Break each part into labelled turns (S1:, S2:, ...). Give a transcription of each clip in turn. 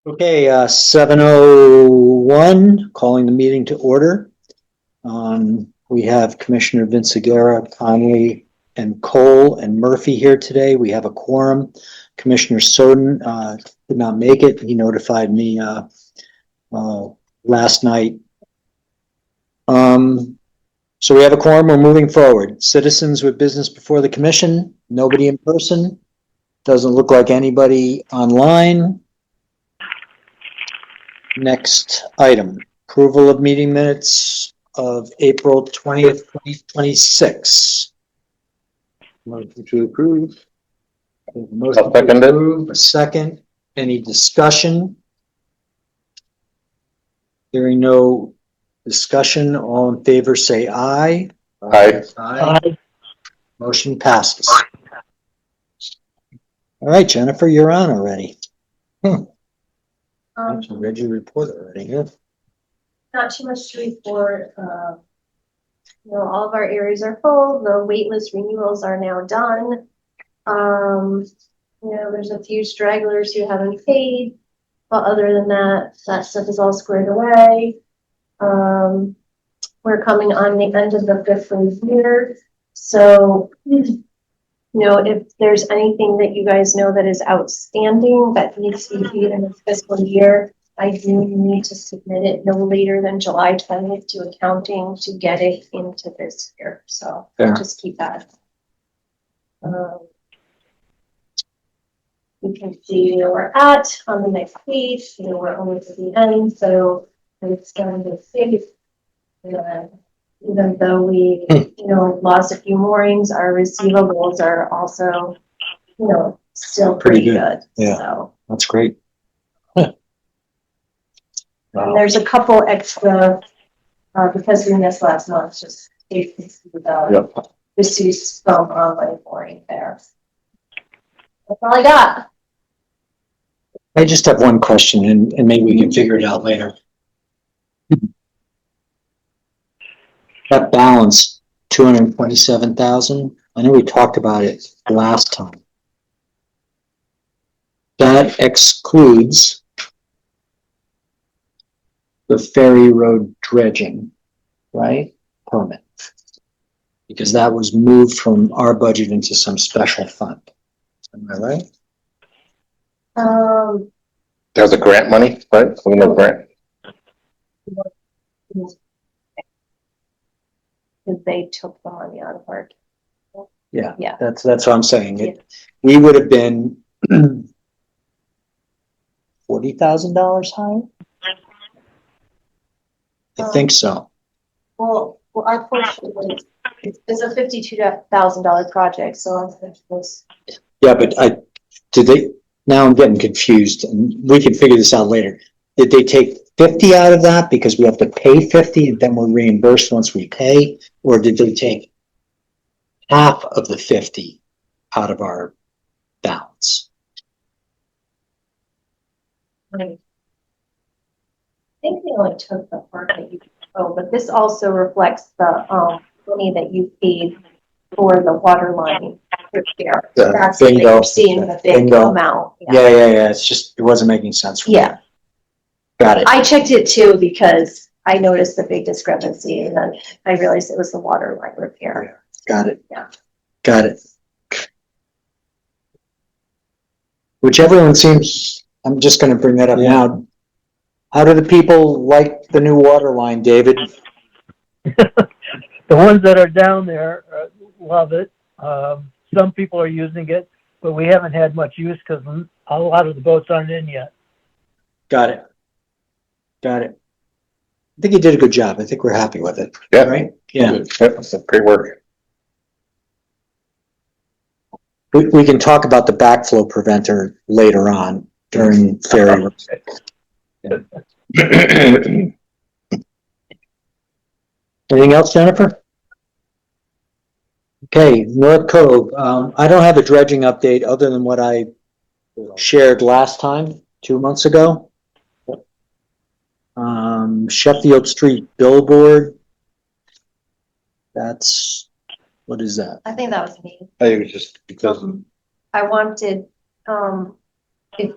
S1: Okay, 7:01, calling the meeting to order. We have Commissioner Vincegera, Conley, and Cole and Murphy here today. We have a quorum. Commissioner Soden did not make it. He notified me last night. So we have a quorum. We're moving forward. Citizens with business before the commission. Nobody in person. Doesn't look like anybody online. Next item, approval of meeting minutes of April 20th, 2026. Motion to approve. Motion to approve, a second. Any discussion? Hearing no discussion, all in favor say aye.
S2: Aye.
S1: Aye. Motion passes. All right, Jennifer, you're on already. I read your report already. Yeah.
S3: Not too much to report. All of our areas are full. The waitlist renewals are now done. There's a few stragglers who haven't paid, but other than that, that stuff is all squared away. We're coming on the end of the fiscal year, so if there's anything that you guys know that is outstanding that needs to be paid in the fiscal year, I do need to submit it no later than July 20th to accounting to get it into this year. So just keep that. You can see where we're at on the next page. We're almost at the end, so it's going to be safe. Even though we, lost a few moorings, our receivables are also, still pretty good.
S1: Yeah,
S3: so
S1: that's great.
S3: And there's a couple extra, because we missed last month, just the receipts from online mooring there. That's all I got.
S1: I just have one question, and maybe we can figure it out later. That balance, 227,000. I know we talked about it last time. That excludes the Ferry Road dredging, right? Permit. Because that was moved from our budget into some special fund. Am I right?
S2: There's a grant money, right? We know grant.
S3: They took the money out of our.
S1: Yeah.
S3: Yeah.
S1: That's what I'm saying. We would have been $40,000 higher. I think so.
S3: Well, our portion is a $52,000 project, so
S1: Yeah, but now I'm getting confused, and we can figure this out later. Did they take 50 out of that because we have to pay 50 and then we're reimbursed once we pay? Or did they take half of the 50 out of our balance?
S3: I think they only took the part that you but this also reflects the money that you paid for the water line repair. That's what you're seeing the big amount.
S1: Yeah. It's just, it wasn't making sense for me. Got it.
S3: I checked it too because I noticed the big discrepancy and then I realized it was the water line repair.
S1: Got it.
S3: Yeah.
S1: Got it. Which everyone seems, I'm just going to bring that up now. How do the people like the new water line, David?
S4: The ones that are down there love it. Some people are using it, but we haven't had much use because a lot of the boats aren't in yet.
S1: Got it. I think you did a good job. I think we're happy with it.
S2: Yeah.
S1: Right? Yeah.
S2: That's great work.
S1: We can talk about the backflow preventer later on during ferry. Anything else, Jennifer? Okay, North Cove. I don't have a dredging update other than what I shared last time, 2 months ago. Sheffield Street billboard. What is that?
S3: I think that was me.
S2: I think it was just because
S3: I wanted, if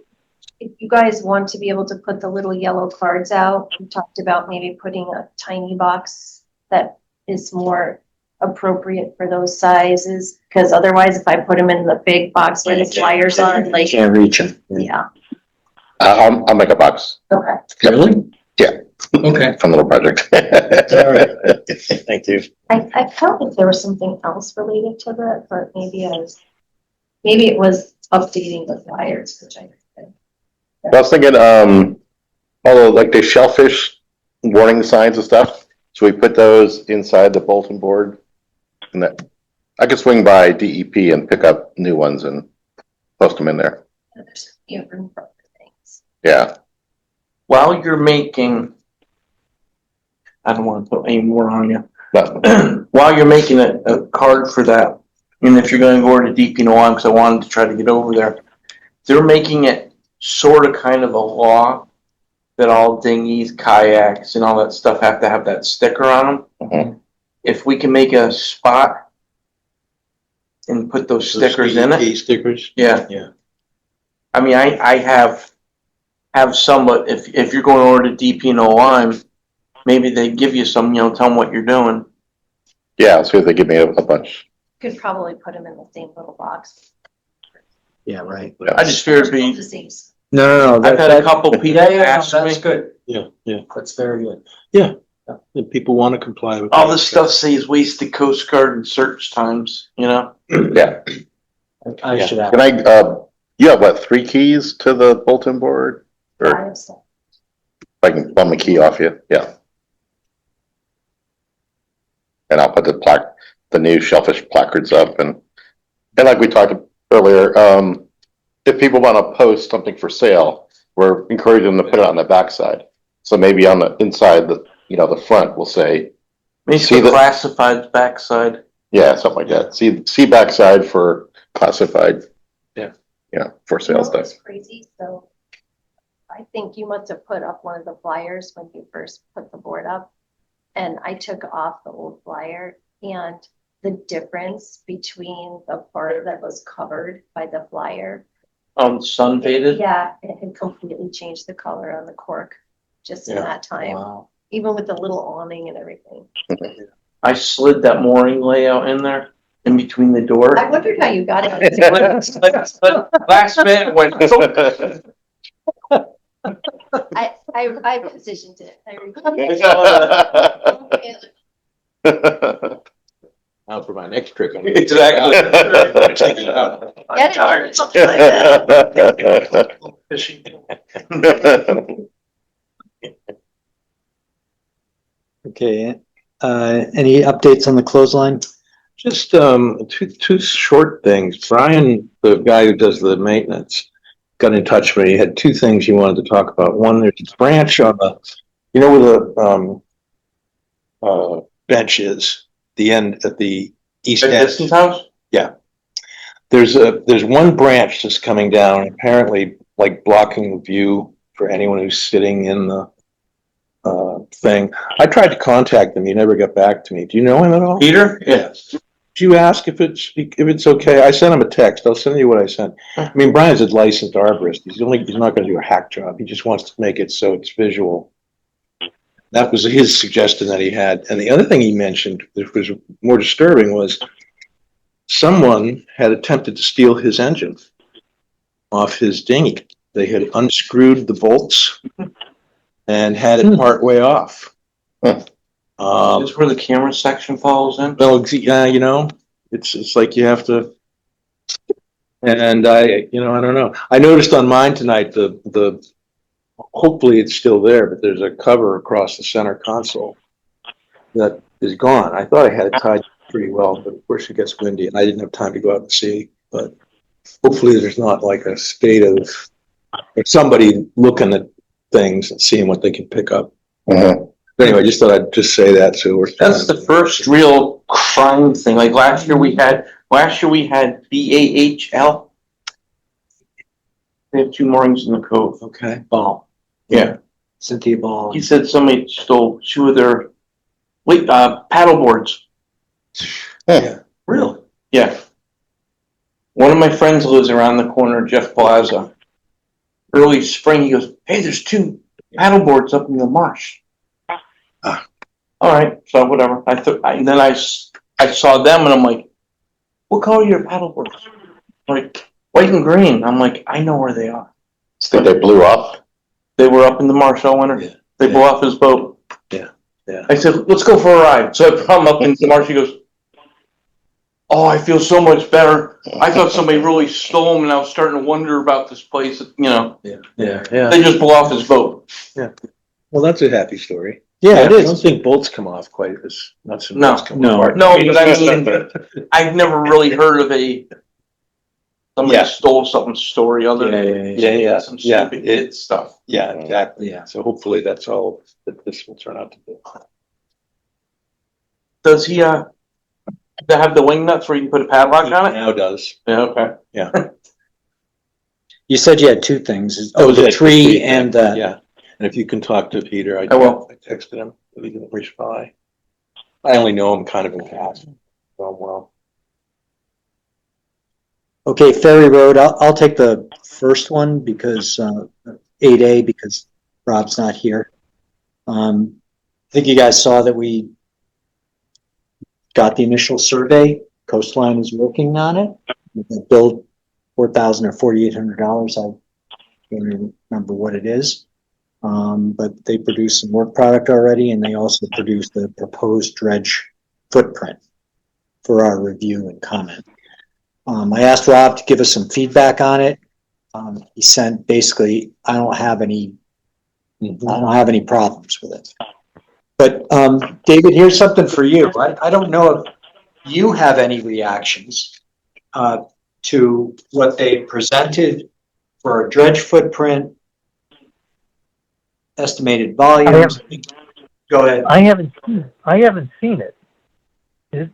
S3: if you guys want to be able to put the little yellow cards out, we talked about maybe putting a tiny box that is more appropriate for those sizes. Because otherwise, if I put them in the big box where the flyers are, like,
S1: Can't reach them.
S3: yeah,
S2: I'll make a box.
S3: okay.
S1: Really?
S2: Yeah.
S1: Okay.
S2: Fun little project.
S1: All right. Thank you.
S3: I felt like there was something else related to that, but maybe it was updating the flyers, which I.
S2: I was thinking, although like the shellfish warning signs and stuff, so we put those inside the bulletin board. And that, I could swing by DEP and pick up new ones and post them in there.
S3: There's room for other things.
S2: Yeah.
S5: While you're making, I don't want to put any more on you.
S2: But,
S5: While you're making a card for that, and if you're going to go over to DP1, because I wanted to try to get over there, they're making it sort of kind of a law that all dinghies, kayaks, and all that stuff have to have that sticker on them.
S2: mhm.
S5: If we can make a spot and put those stickers in it,
S1: Stickers?
S5: yeah.
S1: Yeah.
S5: I mean, I have some, but if you're going over to DP1, maybe they give you some, tell them what you're doing.
S2: Yeah, I'll see if they give me a bunch.
S3: Could probably put them in the same little box.
S1: Yeah, right.
S5: I just fear it'd be.
S3: The same.
S1: No,
S5: I've had a couple people ask me.
S1: good. Yeah, that's very good. Yeah, if people want to comply with.
S5: All this stuff says wasted Coast Guard and search times,
S2: Yeah.
S1: I should have.
S2: Can I, you have what, 3 keys to the bulletin board? Or
S3: Five, so.
S2: I can bum the key off you? Yeah. And I'll put the new shellfish placards up and like we talked earlier, if people want to post something for sale, we're encouraging them to put it on the backside. So maybe on the inside, the front will say,
S5: Maybe
S2: See
S5: the
S2: the-
S5: classified backside.
S2: yeah, something like that. See backside for classified.
S1: Yeah.
S2: Yeah, for
S3: You
S2: sale
S3: know
S2: stuff.
S3: what's crazy? So I think you must have put up one of the flyers when you first put the board up. And I took off the old flyer, and the difference between the part that was covered by the flyer.
S5: Sun faded.
S3: Yeah, it had completely changed the color on the cork just in
S1: Yeah.
S3: that time,
S1: Wow.
S3: even with the little awning and everything.
S5: I slid that mooring layout in there in between the door.
S3: I wondered how you got it.
S5: Slid. Last minute went.
S3: I positioned it.
S1: Now for my next trick.
S5: Exactly.
S1: Take it out.
S3: Get it?
S5: Something like that. Fishing.
S1: Okay, any updates on the clothesline?
S6: Just two short things. Brian, the guy who does the maintenance, got in touch with me. He had 2 things he wanted to talk about. One, there's a branch on the, where the bench is, the end at the east end.
S5: Distance house?
S6: There's one branch that's coming down, apparently like blocking the view for anyone who's sitting in the thing. I tried to contact him. He never got back to me. Do you know him at all?
S5: Peter? Yeah.
S6: Do you ask if it's okay? I sent him a text. I'll send you what I sent. I mean, Brian's a licensed arborist. He's not going to do a hack job. He just wants to make it so it's visual. That was his suggestion that he had. And the other thing he mentioned, which was more disturbing, was someone had attempted to steal his engine off his dinghy. They had unscrewed the bolts and had it part way off.
S5: That's where the camera section falls in.
S6: Well, it's like you have to, and I don't know. I noticed on mine tonight, hopefully it's still there, but there's a cover across the center console that is gone. I thought I had it tied pretty well, but of course it gets windy and I didn't have time to go out and see, but hopefully there's not like a state of, or somebody looking at things and seeing what they can pick up.
S2: Mhm.
S6: But anyway, I just thought I'd just say that, so we're.
S5: That's the first real crime thing. Like last year we had BAHL. They have 2 moorings in the cove.
S1: Okay. Ball.
S5: Yeah.
S1: Cynthia Ball.
S5: He said somebody stole 2 of their paddle boards.
S2: Yeah.
S5: Really? Yeah. One of my friends lives around the corner of Jeff Plaza. early spring, he goes, hey, there's 2 paddle boards up in the marsh.
S6: Ah.
S5: All right, so whatever. And then I saw them and I'm like, what color are your paddle boards? Like, white and green. I'm like, I know where they are.
S2: So they blew up.
S5: They were up in the marsh all winter.
S6: Yeah.
S5: They blew off his boat.
S6: Yeah. Yeah.
S5: I said, let's go for a ride. So I brought him up in the marsh. He goes, oh, I feel so much better. I thought somebody really stole them and I was starting to wonder about this place. You know,
S6: Yeah.
S5: they just blew off his boat.
S6: Well, that's a happy story.
S1: Yeah, it
S6: I don't
S1: is.
S6: think bolts come off quite as nuts and
S5: No.
S6: bolts come
S1: No.
S6: apart.
S5: No, but I mean, I've never really heard of somebody
S6: Yeah.
S5: stole something story other than
S6: Yeah.
S5: some
S6: Yeah.
S5: stupid kid stuff.
S6: Yeah, exactly.
S1: Yeah.
S6: So hopefully that's all that this will turn out to be.
S5: Does he have the wing nuts where you can put a padlock on it?
S6: Now does.
S5: Yeah, okay.
S1: You said you had 2 things.
S6: That
S1: Oh,
S6: was
S1: the
S6: it,
S1: tree
S6: thing.
S1: and
S6: Yeah, and if you can talk to Peter, I
S5: will.
S6: I texted him, but he didn't reply. I only know him kind of in passing. Well,
S1: Okay, Ferry Road, I'll take the first one because, 8A, because Rob's not here. I think you guys saw that we got the initial survey. Coastline is working on it. We billed $4,000 or $4,800. I don't even remember what it is. But they produced some work product already, and they also produced the proposed dredge footprint for our review and comment. I asked Rob to give us some feedback on it. He sent basically, I don't have any problems with it. But, David, here's something for you. I don't know if you have any reactions, to what they presented for a dredge footprint, estimated volumes. Go ahead.
S4: I haven't seen it. Is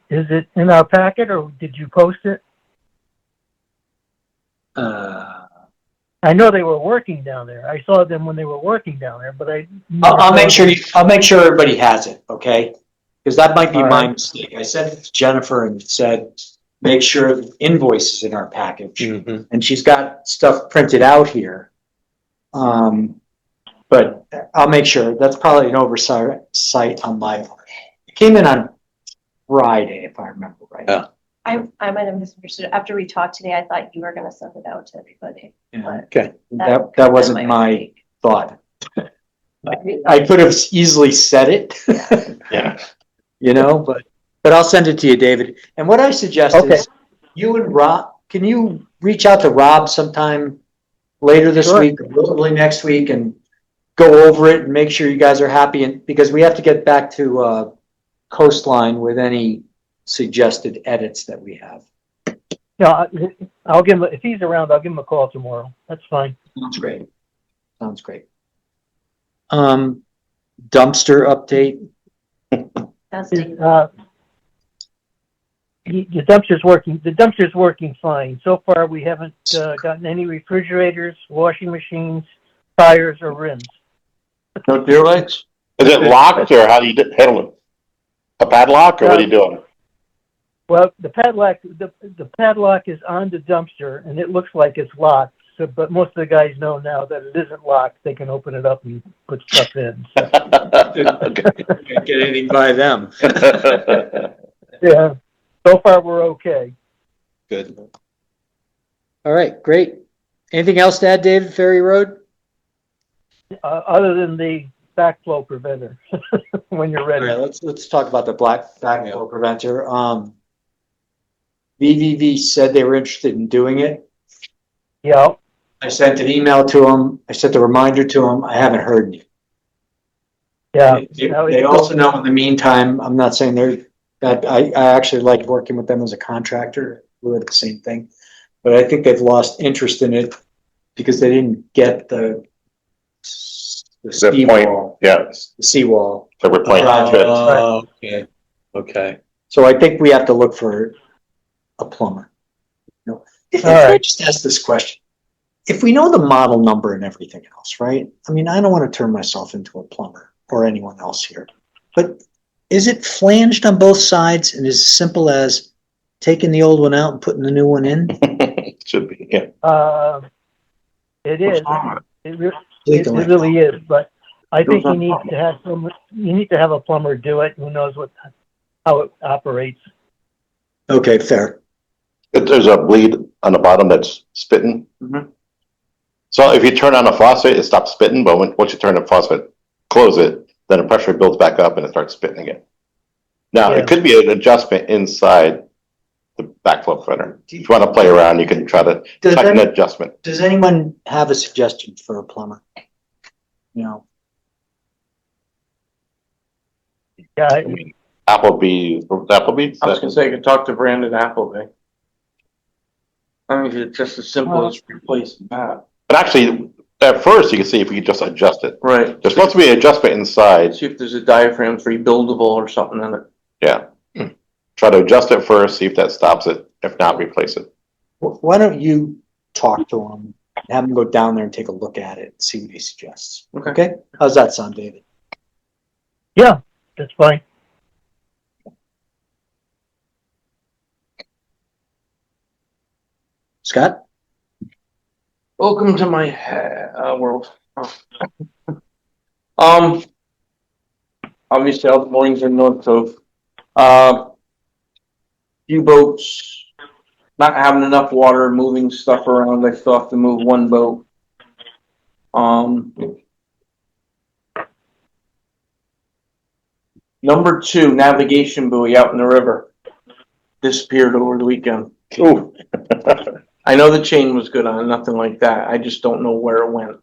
S4: it in our packet or did you post it? I know they were working down there. I saw them when they were working down there, but
S1: I'll make sure everybody has it, okay? Because that might be my mistake. I sent it to Jennifer and said, make sure the invoice is in our package.
S6: Mm-hmm.
S1: And she's got stuff printed out here. But I'll make sure. That's probably an oversight on my part. It came in on Friday, if I remember right.
S6: Yeah.
S3: I might have misunderstood. After we talked today, I thought you were gonna send it out to everybody.
S1: Yeah.
S6: Okay.
S1: That wasn't my thought. I could have easily said it.
S2: Yeah.
S1: You know, but I'll send it to you, David. And what I suggest is you and Rob, can you reach out to Rob sometime later this week, or probably next week, and go over it and make sure you guys are happy, and because we have to get back to Coastline with any suggested edits that we have.
S4: Yeah, I'll give him, if he's around, I'll give him a call tomorrow. That's fine.
S1: Sounds great. Sounds great. Dumpster update.
S3: That's
S4: The dumpster's working. The dumpster's working fine. So far, we haven't gotten any refrigerators, washing machines, tires, or rims.
S5: No deer legs?
S2: Is it locked or how do you handle it? A padlock or what are you doing?
S4: Well, the padlock is on the dumpster, and it looks like it's locked. So, but most of the guys know now that it isn't locked. They can open it up and put stuff in.
S1: Can't get anything by them.
S4: Yeah. So far, we're okay.
S6: Good.
S1: All right, great. Anything else to add, David? Ferry Road?
S4: Other than the backflow preventer, when you're
S1: All
S4: ready.
S1: right, let's talk about the backflow preventer. VVV said they were interested in doing it.
S4: Yeah.
S1: I sent an email to them. I sent a reminder to them. I haven't heard anything.
S4: Yeah.
S1: They also know in the meantime, I'm not saying that I actually like working with them as a contractor. We did the same thing, but I think they've lost interest in it because they didn't get the seawall.
S2: Yeah.
S1: The seawall.
S2: So we're playing
S6: Okay. Okay.
S1: So I think we have to look for a plumber. You know, if
S4: All
S1: I
S4: right.
S1: just ask this question, if we know the model number and everything else, right? I mean, I don't want to turn myself into a plumber or anyone else here, but is it flanged on both sides and as simple as taking the old one out and putting the new one in?
S2: Should be, yeah.
S4: It is.
S5: not?
S4: It
S1: Leak
S4: really is, but I think
S5: Goes
S4: you
S5: on.
S4: need to have a plumber do it who knows how it operates.
S1: Okay, fair.
S2: If there's a bleed on the bottom that's spitting.
S5: Mhm.
S2: So if you turn on the faucet, it stops spitting, but once you turn the faucet, close it, then the pressure builds back up and it starts spitting again. Now,
S4: Yeah.
S2: it could be an adjustment inside the backflow preventer. If you want to play around, you can try to
S1: Does
S2: tighten
S1: any-
S2: the adjustment.
S1: Does anyone have a suggestion for a plumber? You know,
S4: Yeah,
S2: I mean, Applebee's.
S5: I was gonna say, I could talk to Brandon Appleby. I mean, it's just as simple as replacing that.
S2: But actually, at first, you can see if we could just adjust it.
S5: Right.
S2: There's supposed to be an adjustment inside.
S5: See if there's a diaphragm rebuildable or something in it.
S2: Yeah. Try to adjust it first, see if that stops it. If not, replace it.
S1: why don't you talk to him, have him go down there and take a look at it, and see what he suggests.
S5: Okay.
S1: Okay? How's that sound, David?
S4: yeah, that's fine.
S1: Scott?
S5: Welcome to my world. Um, obviously, all the mornings are North Cove. Few boats not having enough water, moving stuff around. I still have to move one boat. Number 2, navigation buoy out in the river. Disappeared over the weekend.
S2: Ooh.
S5: I know the chain was good on it, nothing like that. I just don't know where it went.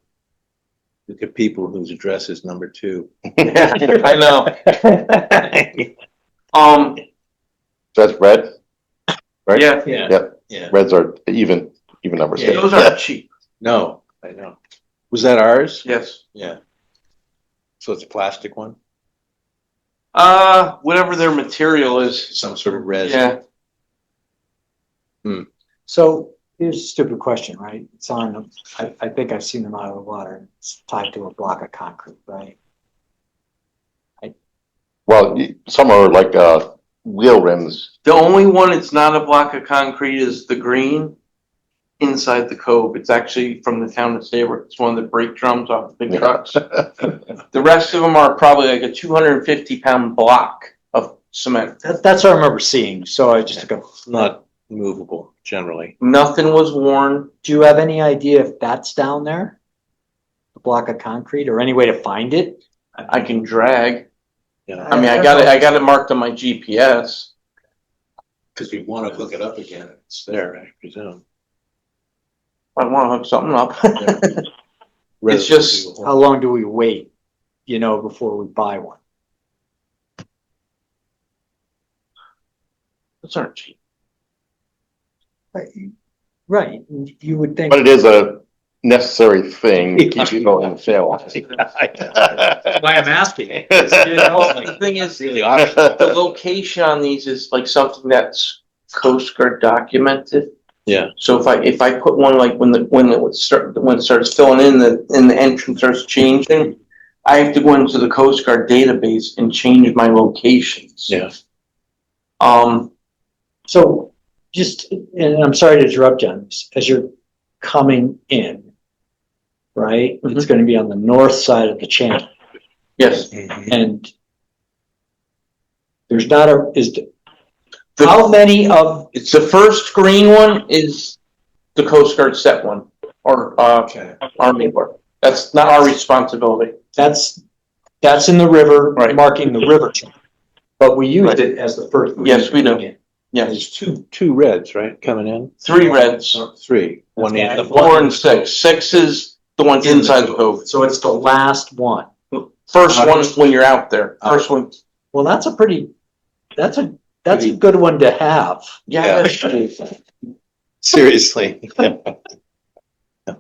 S6: Look at people whose address is number 2.
S5: Yeah, I know.
S2: So that's red, right?
S5: Yeah,
S6: Yeah.
S2: Yep.
S6: Yeah.
S2: Reds are even numbers.
S6: Yeah.
S5: those aren't cheap.
S6: No, I know. Was that ours?
S5: Yes.
S6: Yeah. So it's a plastic one?
S5: Whatever their material is.
S6: Some sort of resin?
S5: Yeah.
S1: So here's a stupid question, right? It's on, I think I've seen them out of the water. It's tied to a block of concrete, right?
S2: Well, some are like wheel rims.
S5: The only one it's not a block of concrete is the green inside the cove. It's actually from the town of Saybrook. It's one of the brake drums off the big trucks. The rest of them are probably like a 250-pound block of cement.
S1: That's what I remember seeing, so I just go,
S6: Not movable generally.
S5: Nothing was worn.
S1: do you have any idea if that's down there? The block of concrete, or any way to find it?
S5: I can drag.
S6: Yeah.
S5: I mean, I got it marked on my GPS.
S6: Because you want to hook it up again. It's there, I presume.
S5: I want to hook something up.
S6: Rather
S5: It's just-
S6: than do a
S1: How
S6: whole-
S1: long do we wait, before we buy one?
S5: Those aren't cheap.
S1: Right, you would think.
S2: But it is a necessary thing to keep you going in sail.
S1: Why I'm asking.
S5: The thing is,
S6: Really optional.
S5: the location on these is like something that's Coast Guard documented.
S6: Yeah.
S5: So if I put one like when it starts filling in the entrance starts changing, I have to go into the Coast Guard database and change my locations.
S6: Yeah.
S1: So just, and I'm sorry to interrupt, John, as you're coming in, right? It's going to be on the north side of the channel,
S5: Yes.
S1: and there's not how many of,
S5: It's the first green one is the Coast Guard set one or Army work. That's not our responsibility.
S1: that's in the river,
S5: Right.
S1: marking the river channel. But we used it as the first.
S5: Yes, we do.
S6: There's
S5: Yes.
S6: two reds, right, coming in?
S5: 3 reds,
S6: Oh, 3. One in the
S5: 4 and 6. 6 is the ones
S6: In the
S5: inside the
S6: cove.
S5: cove.
S1: So it's the last one.
S5: First one when you're out there. First one.
S1: Well, that's a good one to have.
S5: Yeah.
S6: Seriously.
S1: I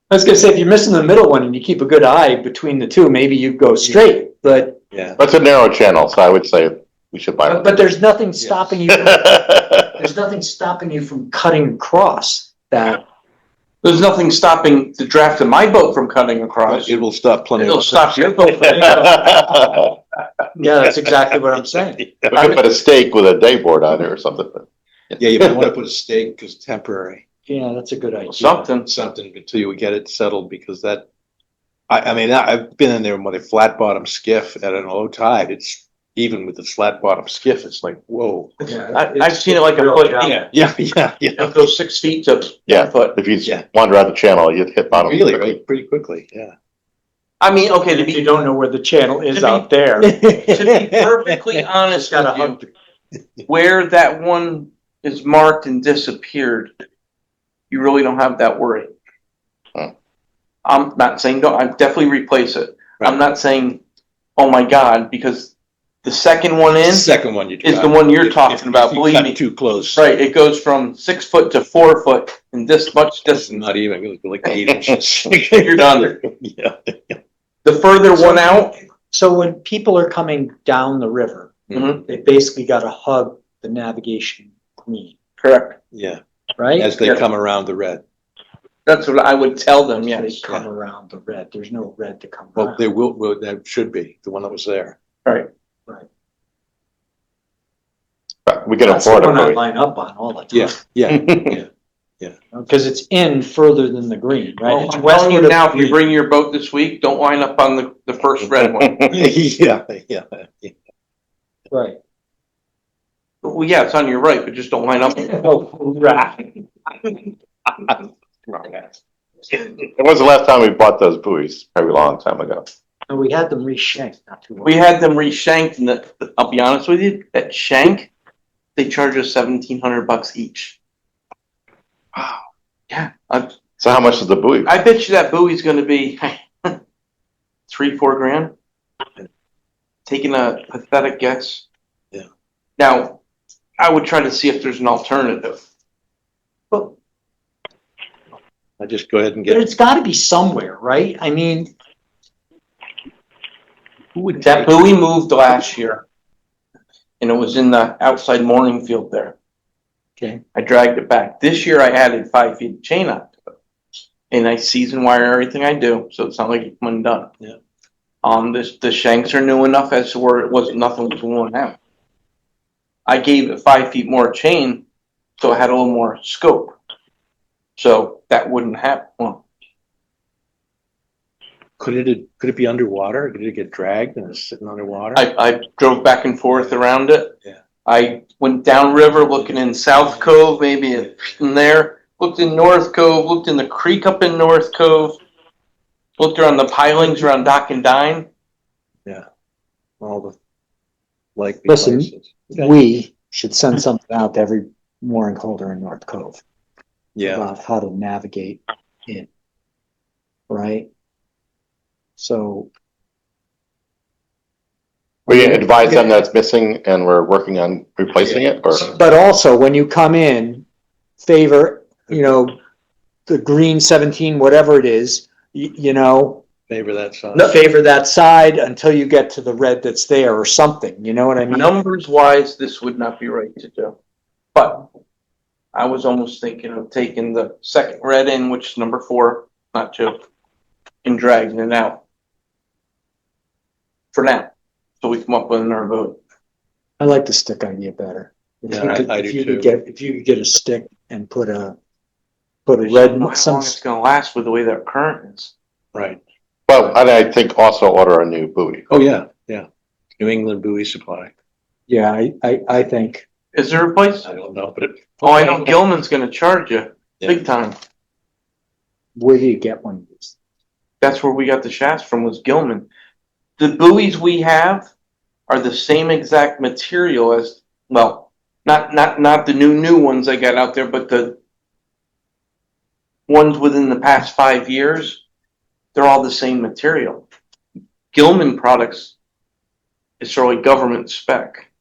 S1: was gonna say, if you're missing the middle one and you keep a good eye between the two, maybe you go straight, but
S6: Yeah.
S2: That's a narrow channel, so I would say we should buy one.
S1: but there's nothing stopping you, from cutting across that.
S5: There's nothing stopping the draft of my boat from cutting across.
S6: But it will stop plenty
S5: It'll
S6: of.
S5: stop your boat.
S1: Yeah, that's exactly what I'm saying.
S2: We could put a stake with a day board on it or something.
S6: Yeah, you might want to put a stake because temporary.
S1: Yeah, that's a good idea.
S6: Something until you get it settled, because that, I mean, I've been in there with a flat bottom skiff at an low tide. It's even with the flat bottom skiff, it's like, whoa.
S5: I've seen it like a foot.
S6: Yeah.
S5: It goes 6 feet to
S2: Yeah.
S5: 1 foot.
S2: If you
S6: Yeah.
S2: wander out the channel, you'd hit bottom.
S6: Really,
S2: quickly.
S6: right, pretty quickly, yeah.
S5: I mean, okay, to
S7: If you
S5: be,
S7: don't know where the channel is
S5: To be-
S7: out there.
S5: to be perfectly honest
S7: Gotta
S5: with you,
S7: hug
S5: where that one is marked and disappeared, you really don't have that worry.
S2: Huh.
S5: I'm not saying don't, I'd definitely replace it. I'm
S6: Right.
S5: not saying, oh my God, because the second one in,
S6: Second one you
S5: is the
S6: got.
S5: one you're
S6: If-
S5: talking
S6: if
S5: about,
S6: you
S5: believe
S6: cut
S5: me.
S6: Too close.
S5: right, it goes from 6 foot to 4 foot in this much
S6: That's
S5: distance.
S6: not even, like 8 inches.
S5: You're done.
S6: Yeah.
S5: The further one out,
S1: So when people are coming down the river,
S5: Mhm.
S1: they basically gotta hug the navigation green,
S5: correct,
S6: Yeah,
S1: right?
S6: as they
S5: Yeah.
S6: come around the red.
S5: that's what I would tell them,
S1: They
S5: yes,
S1: come around the red. There's no red to come
S6: Well,
S1: around.
S6: they will, that should be, the one that was there.
S5: right.
S2: We get a
S1: That's the
S2: Florida
S1: one I
S2: buoy.
S1: line up on all the
S6: Yeah,
S1: time.
S6: yeah.
S1: Because it's in further than the green, right?
S5: Well,
S1: It's
S5: I'm telling you
S1: westward of
S5: now, if you
S1: green.
S5: bring your boat this week, don't line up on the first red one.
S6: Yeah.
S1: Right.
S5: Well, yeah, it's on your right, but just don't line up.
S1: Oh, right.
S2: When was the last time we bought those buoys? Probably a long time ago.
S1: And we had them reshanked not too long.
S5: We had them reshanked, and I'll be honest with you, that shank, they charge us $1,700 each.
S2: Wow.
S5: Yeah,
S2: So how much is the buoy?
S5: I bet you that buoy's gonna be $3-4 grand. Taking a pathetic guess.
S6: Yeah.
S5: Now, I would try to see if there's an alternative.
S1: But
S6: I just go ahead and
S1: but
S6: get.
S1: it's gotta be somewhere, right? I mean, who would
S5: That
S1: take
S5: buoy moved last year, and it was in the outside mooring field there.
S1: Okay.
S5: I dragged it back. This year I added 5 feet of chain on to it. And I season wire everything I do, so it's not like it's undone.
S6: Yeah.
S5: The shanks are new enough as to where nothing was worn out. I gave it 5 feet more chain, so it had a little more scope. So that wouldn't happen. Well,
S6: Could it be underwater? Could it get dragged and it's sitting underwater?
S5: I drove back and forth around it.
S6: Yeah.
S5: I went downriver looking in South Cove, maybe in there. Looked in North Cove, looked in the creek up in North Cove. Looked around the pilings around Dock and Dine.
S6: All the likely
S1: Listen,
S6: places.
S1: we should send something out to every mooring holder in North Cove
S6: Yeah,
S1: about how to navigate in, right? So.
S2: We advise them that it's missing and we're working on replacing it, or?
S1: But also, when you come in, favor, the green 17, whatever it is, you know,
S6: favor that side.
S1: favor that side until you get to the red that's there or something, you know what I mean?
S5: Numbers wise, this would not be right to do. But I was almost thinking of taking the second red in, which is number 4, not 2, and dragging it out. For now. So we come up with another vote.
S1: I like the stick idea better. If
S6: Yeah,
S1: you could-
S6: I
S1: if
S6: do
S1: you could
S6: too.
S1: if you could get a stick and put a
S5: I don't
S1: red,
S5: know how long it's gonna last with the way that current is.
S6: Right.
S2: Well, and I think also order a new buoy.
S6: Oh, yeah. New England Buoy Supply.
S1: yeah, I think,
S5: Is there a place?
S6: I don't know, but it.
S5: Oh, I know Gilman's gonna charge you,
S6: Yeah.
S5: big time.
S1: where do you get one of these?
S5: That's where we got the shafts from, was Gilman. The buoys we have are the same exact material as, well, not the new ones I got out there, but the ones within the past 5 years, they're all the same material. Gilman products is sort of government spec.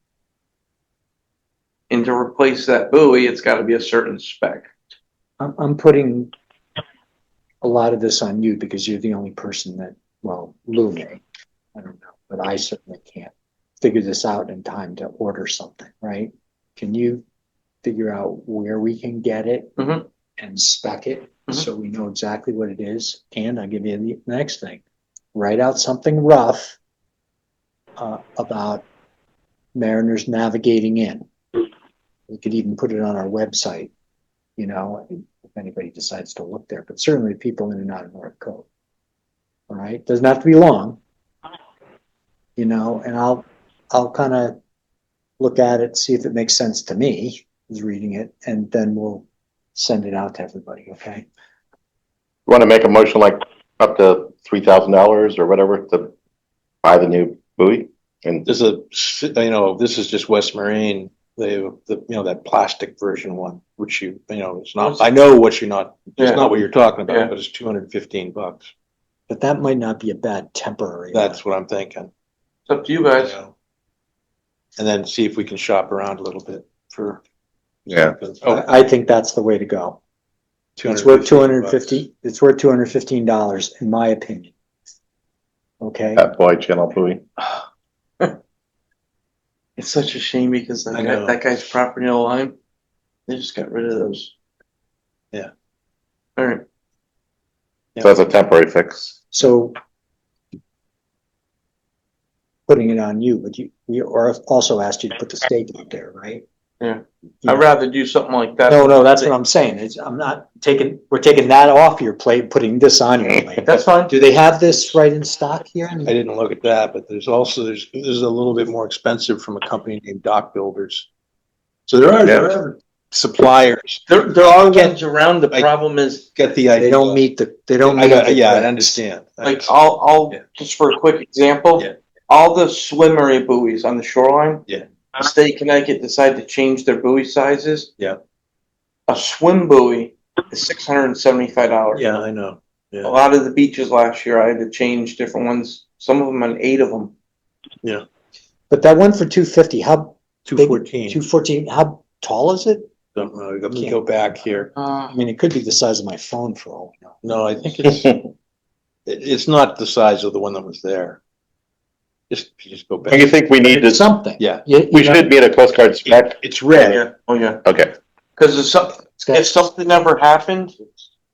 S5: And to replace that buoy, it's gotta be a certain spec.
S1: I'm putting a lot of this on you because you're the only person that, well, Lou may, I don't know, but I certainly can't figure this out in time to order something, right? Can you figure out where we can get it
S5: Mhm.
S1: and spec it
S5: Mhm.
S1: so we know exactly what it is? And I'll give you the next thing. Write out something rough about mariners navigating in. We could even put it on our website. you know, if anybody decides to look there, but certainly people in and out of North Cove. All right, doesn't have to be long. You know, and I'll kind of look at it, see if it makes sense to me, as reading it, and then we'll send it out to everybody, okay?
S2: You wanna make a motion like up to $3,000 or whatever to buy the new buoy? And
S6: There's this is just West Marine. They have that plastic version one, which it's not, I know what you're not, it's
S5: Yeah.
S6: not what you're talking about,
S5: Yeah.
S6: but it's $215.
S1: But that might not be a bad temporary.
S6: That's what I'm thinking.
S5: It's up to you guys.
S6: And then see if we can shop around a little bit for.
S2: Yeah.
S1: I think that's the way to go. It's worth $250. It's worth $215 in my opinion. Okay.
S2: that boy channel buoy.
S5: It's such a shame because
S6: I know.
S5: that guy's property on line, they just got rid of those.
S6: Yeah.
S5: All right.
S2: So that's a temporary fix.
S1: So putting it on you, but we also asked you to put the stake out there, right?
S5: Yeah.
S1: Yeah.
S5: I'd rather do something like that.
S1: No, that's what I'm saying. We're taking that off your plate, putting this on your plate.
S5: That's fine.
S1: Do they have this right in stock here?
S6: I didn't look at that, but there's a little bit more expensive from a company named Dock Builders. So there are suppliers.
S5: There are ones around. The problem is,
S6: Get the idea.
S1: They don't meet the.
S6: I understand.
S5: like, I'll
S6: Yeah.
S5: just for a quick example,
S6: Yeah.
S5: all the swim area buoys on the shoreline.
S6: Yeah.
S5: The state of Connecticut decided to change their buoy sizes.
S6: Yeah.
S5: A swim buoy is $675.
S6: Yeah, I know.
S5: A
S6: Yeah.
S5: lot of the beaches last year, I had to change different ones. Some of them on 8 of them.
S1: But that one for 250, how big?
S6: 214.
S1: 214, how tall is it?
S6: Don't know. Let me go back here.
S1: I mean, it could be the size of my phone for all we know.
S6: No, I think it's not the size of the one that was there. Just go
S2: Do you
S6: back.
S2: think we need
S1: It's
S2: to,
S1: something.
S6: Yeah.
S2: we should be at a Coast Guard spec?
S6: It's red.
S5: Yeah. Oh yeah.
S2: Okay,
S5: Because
S1: It's got-
S5: if something ever happened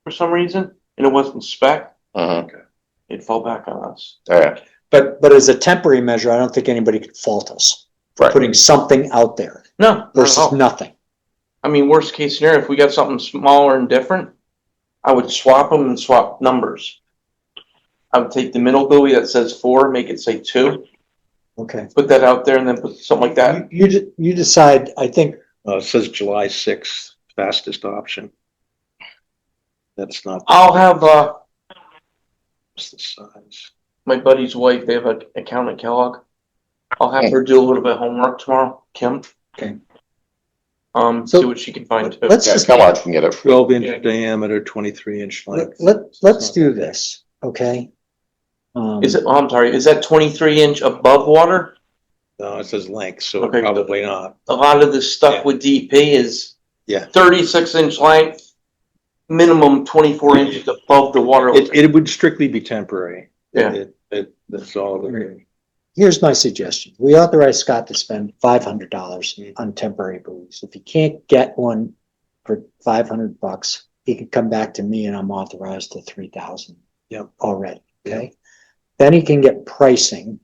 S5: for some reason and it wasn't spec, it'd fall back on us.
S2: alright,
S1: But as a temporary measure, I don't think anybody could fault us for
S2: right.
S1: putting something out there
S5: No, not at
S1: versus
S5: all.
S1: nothing.
S5: I mean, worst case scenario, if we got something smaller and different, I would swap them and swap numbers. I would take the middle buoy that says 4, make it say 2,
S1: Okay.
S5: put that out there, and then put something like that.
S1: You decide, I think,
S6: It says July 6th, fastest option. That's not.
S5: I'll have
S6: What's the size?
S5: my buddy's wife. They have an account at Kellogg. I'll have her do a little bit of homework tomorrow, Kim.
S1: Okay.
S5: See
S1: So,
S5: what she can find too.
S1: let's
S2: Yeah,
S1: just,
S2: Kellogg can get it.
S6: 12-inch
S5: Yeah.
S6: diameter, 23-inch length.
S1: let's do this, okay?
S5: Is it? Oh, I'm sorry. Is that 23-inch above water?
S6: No, it says length, so
S5: Okay.
S6: probably not.
S5: A lot of this stuff
S6: Yeah.
S5: with DP is
S6: Yeah.
S5: 36-inch length, minimum 24 inches above the water.
S6: It would strictly be temporary.
S5: Yeah.
S6: That's all it would be.
S1: Here's my suggestion. We authorize Scott to spend $500 on temporary buoys. If he can't get one for $500, he could come back to me and I'm authorized to 3,000.
S6: Yep.
S1: Already, okay? Then he can get pricing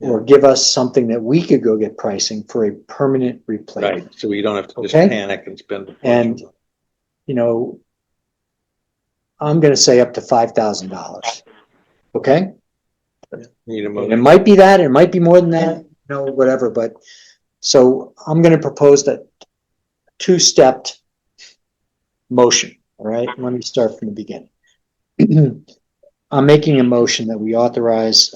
S1: or give us something that we could go get pricing for a permanent replacement.
S6: Right, so we don't have to just
S1: Okay.
S6: panic and spend.
S1: And, you know, I'm gonna say up to $5,000. Okay?
S6: Need a
S1: And it
S6: motion.
S1: might be that, it might be more than that, you know, whatever, but, so I'm gonna propose that two-stepped motion, all right? Let me start from the beginning. I'm making a motion that we authorize,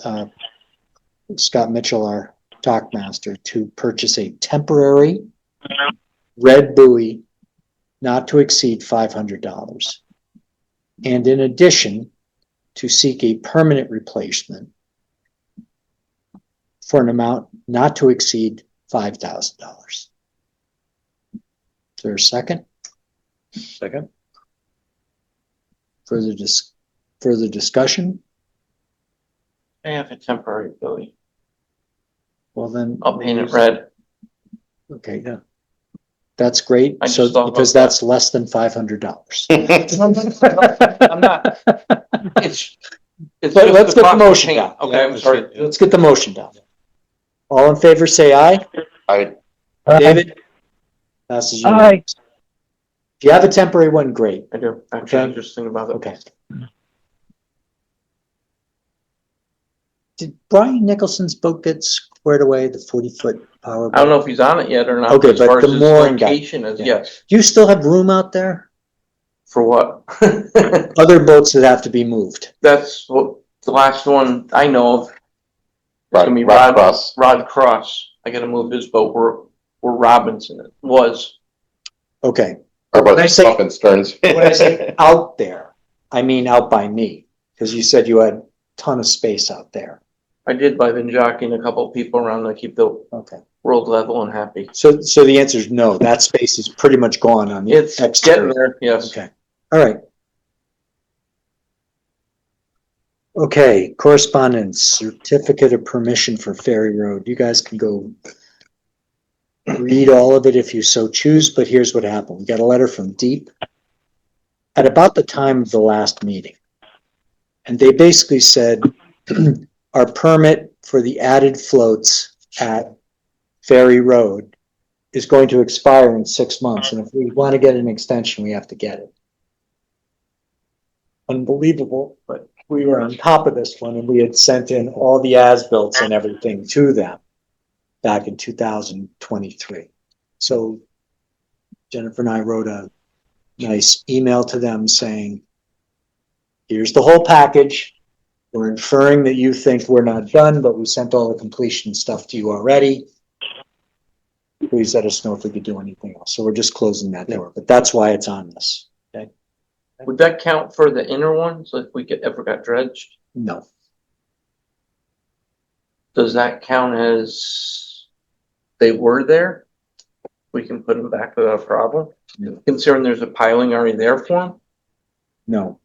S1: Scott Mitchell, our dock master, to purchase a temporary red buoy not to exceed $500. And in addition, to seek a permanent replacement for an amount not to exceed $5,000. Is there a second?
S6: Second?
S1: Further discussion?
S5: I have a temporary buoy.
S1: Well, then.
S5: I'll paint it red.
S1: Okay, yeah. That's great.
S5: I just
S1: So,
S5: thought
S1: because
S5: about
S1: that's less than $500.
S5: I'm not. It's
S1: Let's
S5: just
S1: get the
S5: cost of
S1: motion
S5: paint.
S1: down.
S5: Okay,
S6: Yeah,
S5: I'm
S6: that's
S5: sorry.
S6: it, yeah.
S1: Let's get the motion down. All in favor, say aye.
S2: I,
S1: David? Passes
S4: Aye.
S1: unanimously. If you have a temporary one, great.
S5: I do. Actually, I
S1: Okay.
S5: was just thinking about it.
S1: Okay. Did Brian Nicholson's boat get squared away, the 40-foot power
S5: I don't
S1: boat?
S5: know if he's on it yet or not.
S1: Okay,
S5: As
S1: but
S5: far
S1: the
S5: as his
S1: mooring guy-
S5: location is,
S1: yeah.
S5: yes.
S1: Do you still have room out there?
S5: For what?
S1: Other boats that have to be moved?
S5: That's what the last one I know of. It's gonna be
S2: Rod Cross.
S5: Rod Cross. I gotta move his boat where Robinson was.
S1: Okay.
S2: Or
S1: When I
S2: about
S1: say-
S2: up in Stearns.
S1: When I say out there, I mean out by me, because you said you had a ton of space out there.
S5: I did by then jockeying a couple of people around to keep the
S1: Okay.
S5: world level and happy.
S1: So the answer is no, that space is pretty much gone on the
S5: It's getting
S1: exterior.
S5: there, yes.
S1: Okay, all right. Okay, correspondence, certificate of permission for Ferry Road. You guys can go read all of it if you so choose, but here's what happened. We got a letter from Deep at about the time of the last meeting. And they basically said, our permit for the added floats at Ferry Road is going to expire in 6 months, and if we want to get an extension, we have to get it. Unbelievable, but we were on top of this one, and we had sent in all the as-bills and everything to them back in 2023. So Jennifer and I wrote a nice email to them saying, here's the whole package. We're inferring that you think we're not done, but we sent all the completion stuff to you already. Please let us know if we could do anything else. So we're just closing that door, but that's why it's on this. Okay?
S5: Would that count for the inner ones if we ever got dredged?
S1: No.
S5: Does that count as they were there? We can put them back without a problem?
S1: No.
S5: Considering there's a piling already there for them?
S1: No.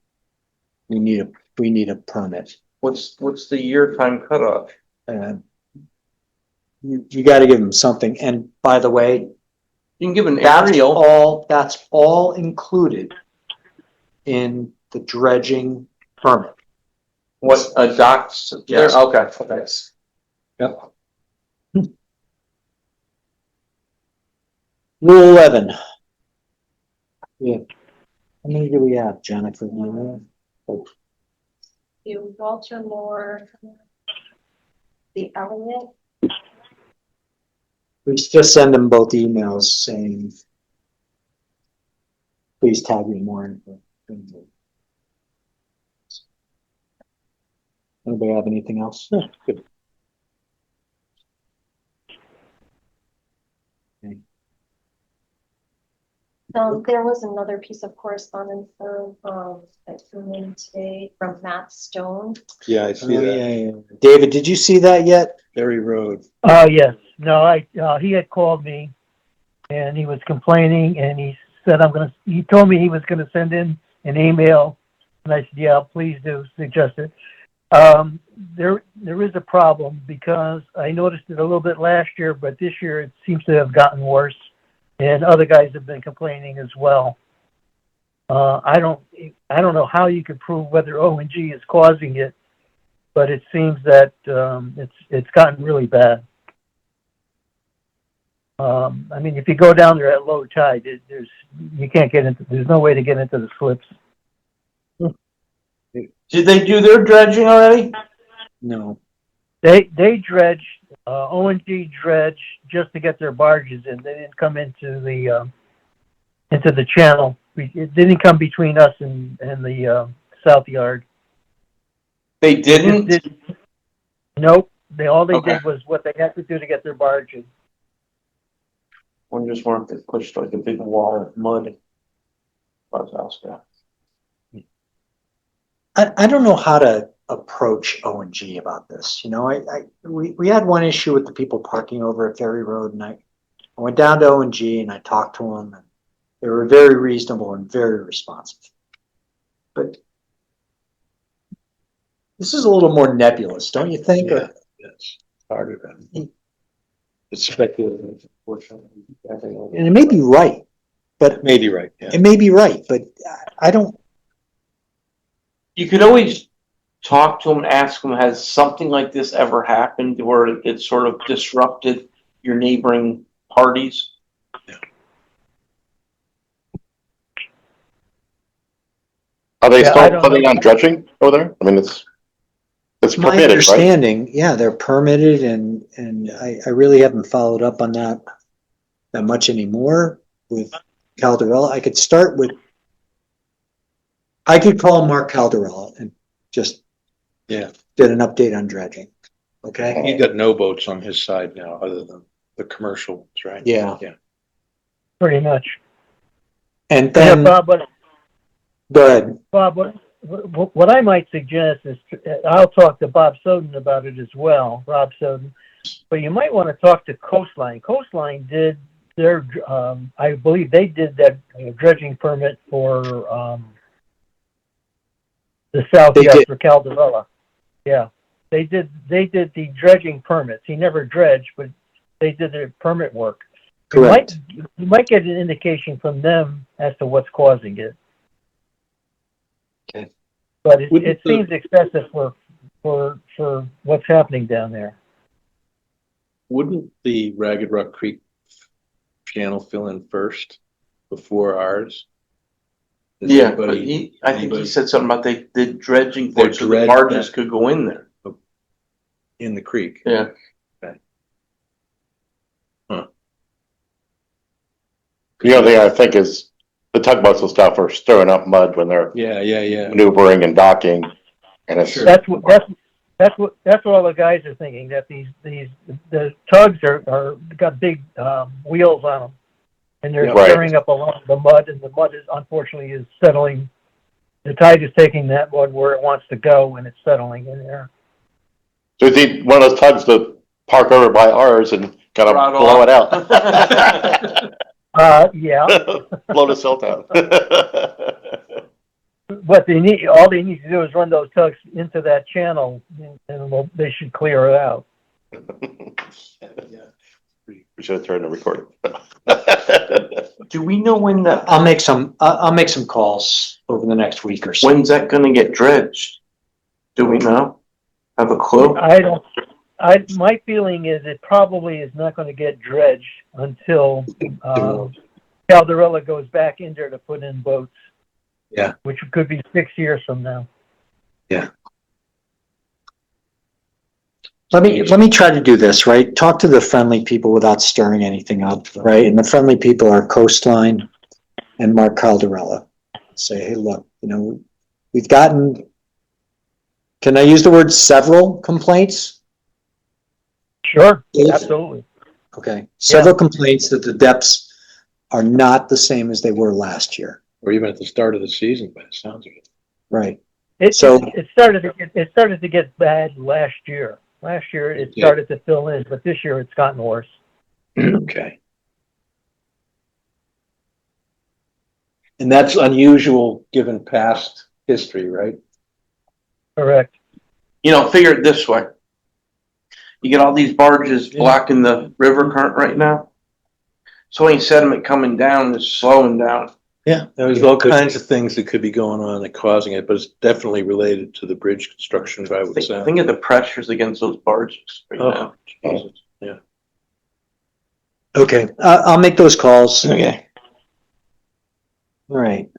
S1: We need a permit.
S5: What's the year time cutoff?
S1: You got to give them something. And by the way,
S5: You can give an
S1: that's
S5: aerial.
S1: all included in the dredging permit.
S5: What, a docks?
S1: Yes.
S5: Okay.
S1: Yep. Rule 11. Yeah. How many do we have, Jennifer?
S3: You, Walter Moore, the Elliott,
S1: We just send them both emails saying, please tag me more info. Anybody have anything else?
S6: Yeah, good.
S3: there was another piece of correspondence that came in today from Matt Stone.
S6: Yeah, I
S1: Oh,
S6: see that.
S1: yeah. David, did you see that yet? Ferry Road.
S4: Oh, yes. No, he had called me and he was complaining and he said, he told me he was gonna send in an email. And I said, yeah, please do, suggest it. There is a problem because I noticed it a little bit last year, but this year it seems to have gotten worse. And other guys have been complaining as well. I don't know how you could prove whether O&G is causing it, but it seems that it's gotten really bad. I mean, if you go down there at low tide, there's no way to get into the slips.
S5: Did they do their dredging already?
S1: No.
S4: They dredged, O&G dredged just to get their barges in. They didn't come into the channel. It didn't come between us and the South Yard.
S5: They didn't?
S4: Nope. All they
S5: Okay.
S4: did was what they had to do to get their barge in.
S5: One just wanted to push like a big wall of mud.
S1: I don't know how to approach O&G about this. You know, we had one issue with the people parking over at Ferry Road, and I went down to O&G and I talked to them, and they were very reasonable and very responsive. But this is a little more nebulous, don't you think?
S6: Yeah, yes. Harder than. It's speculative, unfortunately.
S1: And it may be right, but
S6: Maybe right, yeah.
S1: it may be right, but I don't.
S5: You could always talk to them, ask them, has something like this ever happened where it sort of disrupted your neighboring parties?
S2: Are they
S4: Yeah, I
S2: still
S4: don't
S2: planning
S4: know.
S2: on dredging over there? I mean, it's
S1: My
S2: permitted, right?
S1: understanding, yeah, they're permitted and I really haven't followed up on that much anymore with Calderella. I could call Mark Calderella and just
S6: Yeah.
S1: get an update on dredging. Okay?
S6: He's got no boats on his side now, other than the commercial ones, right?
S1: Yeah.
S6: Yeah.
S4: Pretty much.
S1: And
S4: Yeah,
S1: then,
S4: Bob,
S1: go ahead.
S4: Bob, what I might suggest is, I'll talk to Bob Soden about it as well, Rob Soden. But you might want to talk to Coastline. Coastline did their, I believe they did that dredging permit for, the south
S1: They
S4: yard
S1: did.
S4: for Caldera. Yeah, they did the dredging permits. He never dredged, but they did the permit work.
S1: Correct.
S4: You might get an indication from them as to what's causing it.
S1: Okay.
S4: But it
S6: Wouldn't the-
S4: seems excessive for what's happening down there.
S6: Wouldn't the Ragged Rock Creek channel fill in first before ours? Does
S5: Yeah, but
S6: anybody-
S5: I think he
S6: anybody
S5: said something about they did dredging for
S6: They
S5: it so the
S6: dredged
S5: barges
S6: that.
S5: could go in there.
S6: in the creek?
S5: Yeah.
S2: The other thing I think is the tugboats and stuff are stirring up mud when they're
S6: Yeah.
S2: maneuvering and docking. And it's,
S6: Sure.
S4: That's what all the guys are thinking, that the tugs are got big wheels on them, and they're
S2: Right.
S4: stirring up a lot of the mud, and the mud is unfortunately settling. The tide is taking that mud where it wants to go, and it's settling in there.
S2: so you need one of those tugs to park over by ours and kind of
S5: Throttle
S2: blow it
S5: up.
S2: out.
S4: Yeah.
S2: Blow the silt out.
S4: What all they need to do is run those tugs into that channel, and they should clear it out.
S2: We should have turned the recording.
S5: Do we know when that,
S1: I'll make some calls over the next week or so.
S5: when's that gonna get dredged? Do we know? Have a clue?
S4: My feeling is it probably is not going to get dredged until Caldera goes back in there to put in boats.
S6: Yeah.
S4: Which could be 6 years from now.
S1: Let me try to do this, right? Talk to the friendly people without stirring anything up, right? And the friendly people are Coastline and Mark Calderella. Say, hey, look, we've gotten, can I use the word several complaints?
S4: Sure,
S1: Yes.
S4: absolutely.
S1: Okay, several complaints that the depths are not the same as they were last year.
S6: Or even at the start of the season, by the sounds of it.
S1: Right.
S4: It
S1: So-
S4: started to get bad last year. Last year it
S6: Yeah.
S4: started to fill in, but this year it's gotten worse.
S6: Okay. And that's unusual given past history, right?
S4: Correct.
S5: Figure it this way. You get all these barges
S6: Yeah.
S5: blocking the river current right now. So any sediment coming down is slowing down.
S6: Yeah, there's all kinds of things that could be going on that causing it, but it's definitely related to the bridge construction, I would say.
S5: Think of the pressures against those barges right now.
S6: Oh, Jesus, yeah.
S1: Okay, I'll make those calls.
S6: Okay.
S1: All right.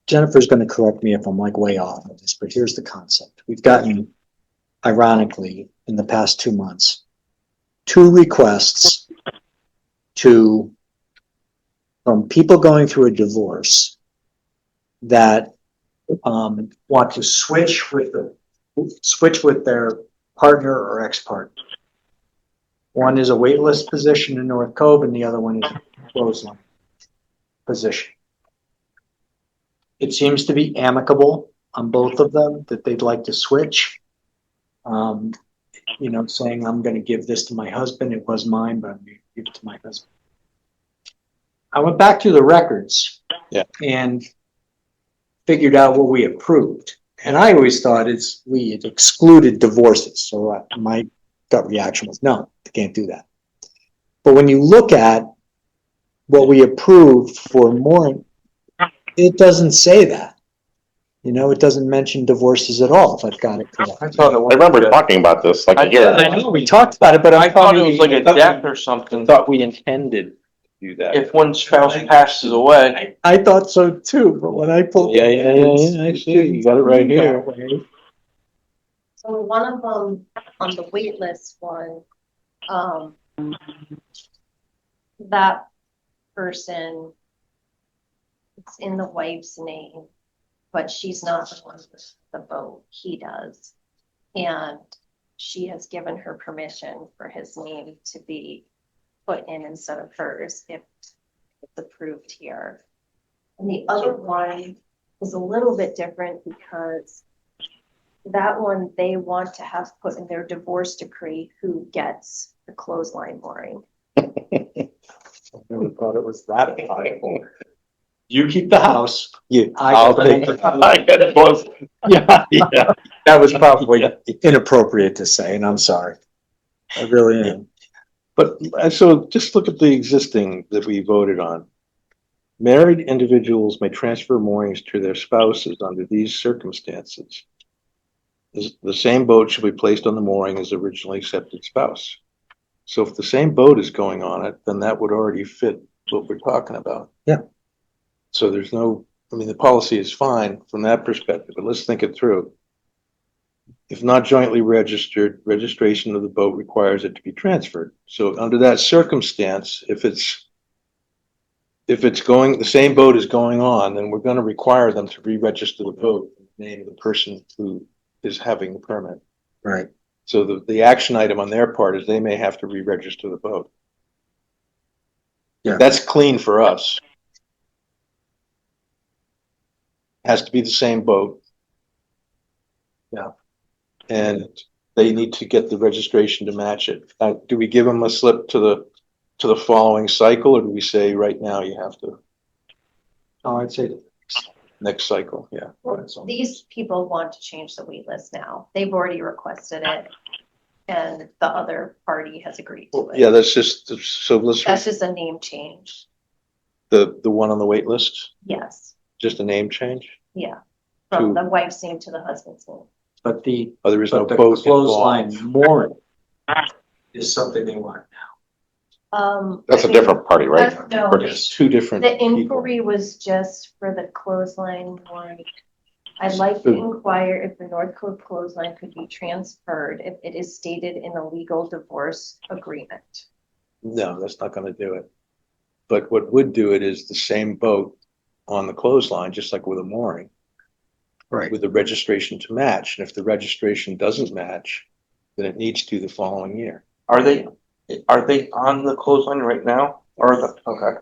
S1: Jennifer's going to correct me if I'm like way off of this, but here's the concept. We've gotten, ironically, in the past 2 months, 2 requests from people going through a divorce that want to switch with their partner or ex-partner. One is a waitlist position in North Cove, and the other one is a clothesline position. It seems to be amicable on both of them, that they'd like to switch. Saying, I'm going to give this to my husband. It was mine, but I'm going to give it to my husband. I went back to the records and figured out what we approved. And I always thought we had excluded divorces. So my gut reaction was, no, they can't do that. But when you look at what we approved for mooring, it doesn't say that. You know, it doesn't mention divorces at all, if I've got it
S5: I
S1: correct.
S5: thought it
S2: I
S5: was.
S2: remember talking about this like a year
S5: I
S2: ago.
S5: know
S1: We talked about it, but
S5: I thought it was like a death or something.
S6: Thought we intended to do that.
S5: If one spouse passes away,
S1: I thought so too, but when I pulled.
S6: Yeah, I see, you got it right here.
S3: So one of them on the wait list one, that person, it's in the wife's name, but she's not the one with the vote, he does. And she has given her permission for his name to be put in instead of hers if it's approved here. And the other one is a little bit different because that one, they want to have put in their divorce decree who gets the clothesline mooring.
S1: I never thought it was that high. You keep the house.
S6: I'll take the.
S2: I get it, boss.
S1: Yeah, yeah. That was probably inappropriate to say, and I'm sorry. I really am.
S6: But, so just look at the existing that we voted on. Married individuals may transfer moorings to their spouses under these circumstances. The same boat shall be placed on the mooring as originally accepted spouse. So if the same boat is going on it, then that would already fit what we're talking about.
S1: Yeah.
S6: So there's no, I mean, the policy is fine from that perspective, but let's think it through. If not jointly registered, registration of the boat requires it to be transferred. So under that circumstance, if it's going, the same boat is going on, then we're going to require them to re-register the boat in the name of the person who is having the permit.
S1: Right.
S6: So the action item on their part is they may have to re-register the boat.
S1: Yeah.
S6: That's clean for us. Has to be the same boat.
S1: Yeah.
S6: And they need to get the registration to match it. Do we give them a slip to the following cycle, or do we say right now you have to,
S1: Oh, I'd say
S6: next cycle? Yeah.
S3: Well, these people want to change the wait list now. They've already requested it. And the other party has agreed to it.
S6: Yeah, that's just, so let's,
S3: That's just a name change.
S6: the one on the wait list,
S3: Yes,
S6: just a name change?
S3: yeah. From
S6: To-
S3: the wife's name to the husband's name.
S1: But the,
S6: Oh, there is no
S1: but the
S6: boat
S1: clothesline
S6: involved.
S1: mooring is something they want.
S2: That's a different party, right?
S3: No,
S6: It's two different
S3: the
S6: people.
S3: inquiry was just for the clothesline mooring. I'd like to inquire if the North Code clothesline could be transferred if it is stated in a legal divorce agreement.
S6: No, that's not gonna do it. But what would do it is the same boat on the clothesline, just like with a mooring,
S1: Right.
S6: with the registration to match. And if the registration doesn't match, then it needs to the following year.
S5: are they on the clothesline right now? Okay.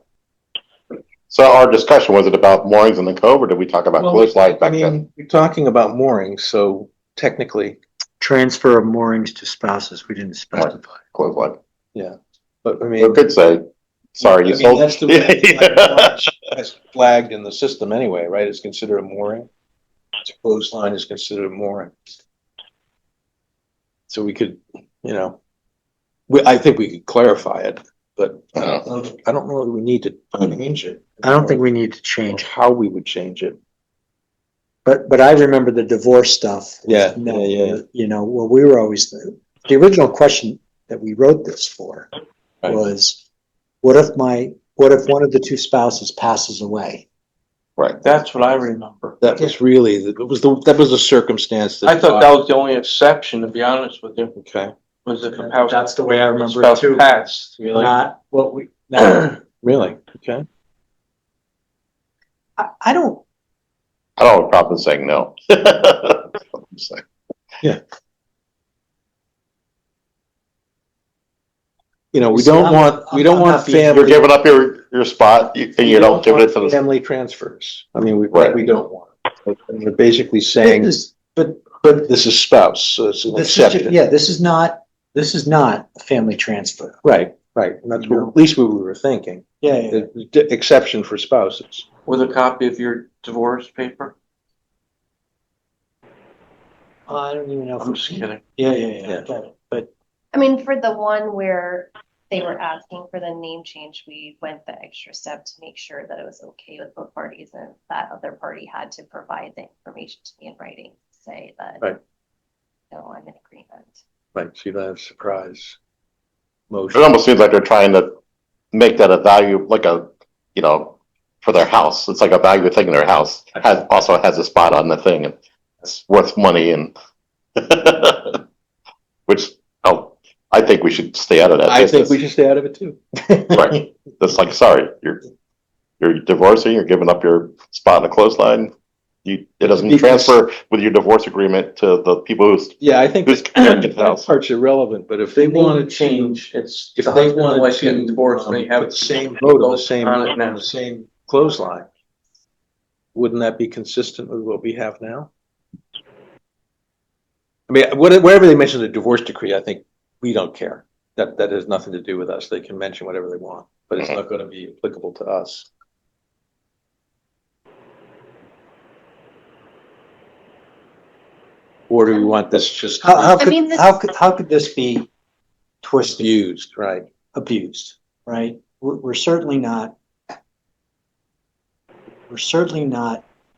S2: So our discussion, was it about moorings in the cove, or did we talk about clothesline
S6: I
S2: back then?
S6: mean, you're talking about moorings, so technically,
S1: Transfer of moorings to spouses, we didn't specify.
S2: Clothesline.
S6: but I
S2: We
S6: mean.
S2: could say, sorry,
S6: I
S2: you
S6: mean,
S2: sold.
S6: that's the way it's flagged in the system anyway, right? It's considered a mooring. It's a clothesline is considered a mooring. So we could, I think we could clarify it, but I don't know that we need to change it.
S1: I don't think we need to
S6: Or
S1: change,
S6: how we would change it.
S1: but I remember the divorce stuff.
S6: Yeah.
S1: You know, well, we were always, the original question that we wrote this for
S6: Right.
S1: was, what if one of the two spouses passes away?
S2: Right.
S5: That's what I remember.
S6: That was really, that was the circumstance that.
S5: I thought that was the only exception, to be honest with you,
S6: Okay,
S5: was if a house.
S1: That's the way I remember it
S5: spouse
S1: too.
S5: passed.
S1: Not what we, no,
S6: really? Okay.
S1: I don't,
S2: I don't have a problem saying no. I'm saying.
S6: We
S1: See,
S6: don't want
S1: I'm not being-
S2: You're
S6: family.
S2: giving up your spot and you don't give it to the,
S6: Family transfers. I mean,
S2: Right.
S6: we don't want. And we're basically saying,
S1: but
S6: this is spouse, so it's an
S1: this is,
S6: exception.
S1: yeah, this is not a family transfer.
S6: Right. And that's what, at least what we were thinking.
S1: Yeah,
S6: The exception for spouses.
S5: With a copy of your divorce paper?
S1: I don't even know if
S5: I'm just kidding.
S1: Yeah, got it. But
S3: I mean, for the one where they were asking for the name change, we went the extra step to make sure that it was okay with both parties, and that other party had to provide the information to me in writing, to say that.
S6: Right.
S3: No, I'm in agreement.
S6: Right, so you don't have surprise
S2: It
S6: motion.
S2: almost seems like they're trying to make that a value, like a, you know, for their house. It's like a value thing in their house. Also has a spot on the thing and it's worth money and which, oh, I think we should stay out of that
S6: I think
S2: business.
S6: we should stay out of it too.
S2: Right. That's like, sorry, you're divorcing, you're giving up your spot in the clothesline. It doesn't transfer with your divorce agreement to the people who's,
S6: Yeah, I think
S2: who's
S6: that part's irrelevant, but if they
S5: Name
S6: wanted to
S5: change, it's
S6: if
S5: the
S6: they
S5: husband and
S6: wanted
S5: wife
S6: to
S5: getting divorced, they have
S6: put the same vote on the same,
S5: on it
S6: on
S5: now.
S6: the same clothesline, wouldn't that be consistent with what we have now? I mean, wherever they mention the divorce decree, I think we don't care. That has nothing to do with us. They can mention whatever they want, but it's not going to be applicable to us. Or do we want this just
S1: How
S3: I mean,
S1: how could this be twisted,
S6: used, right?
S1: abused, right? We're certainly not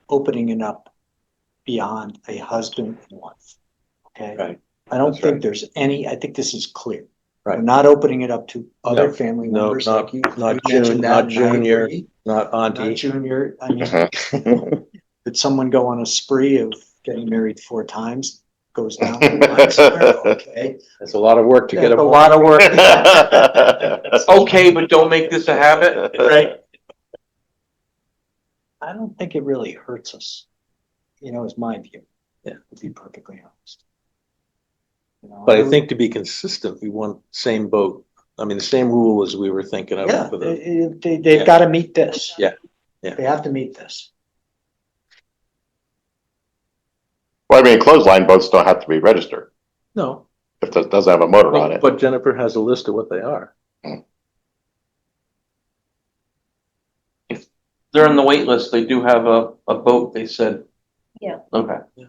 S1: opening it up beyond a husband and wife. Okay?
S6: Right.
S1: I don't
S6: That's
S1: think
S6: right.
S1: there's any, I think this is clear.
S6: Right.
S1: We're not opening it up to other
S6: No,
S1: family
S6: no,
S1: members
S6: not-
S1: like you.
S6: not
S1: you mentioned
S6: June-
S1: that,
S6: not
S1: and I
S6: junior.
S1: agree.
S6: Not
S1: Not
S6: auntie.
S1: junior. I mean, did someone go on a spree of getting married 4 times? Goes down the line somewhere? Okay.
S6: That's a lot of work to get
S1: That's a
S6: them.
S1: lot of work.
S5: Okay, but don't make this a habit, right?
S1: I don't think it really hurts us, is my view.
S6: Yeah.
S1: To be perfectly honest.
S6: But I think to be consistent, we want same boat. I mean, the same rule as we were thinking of.
S1: Yeah,
S6: for the-
S1: they've
S6: Yeah.
S1: got to meet this.
S6: Yeah, yeah.
S1: They have to meet this.
S2: Well, I mean, clothesline boats don't have to be registered
S6: No,
S2: if it doesn't have a motor on it.
S6: but Jennifer has a list of what they are.
S5: They're on the wait list, they do have a boat, they said.
S3: Yeah.
S5: Okay.
S1: The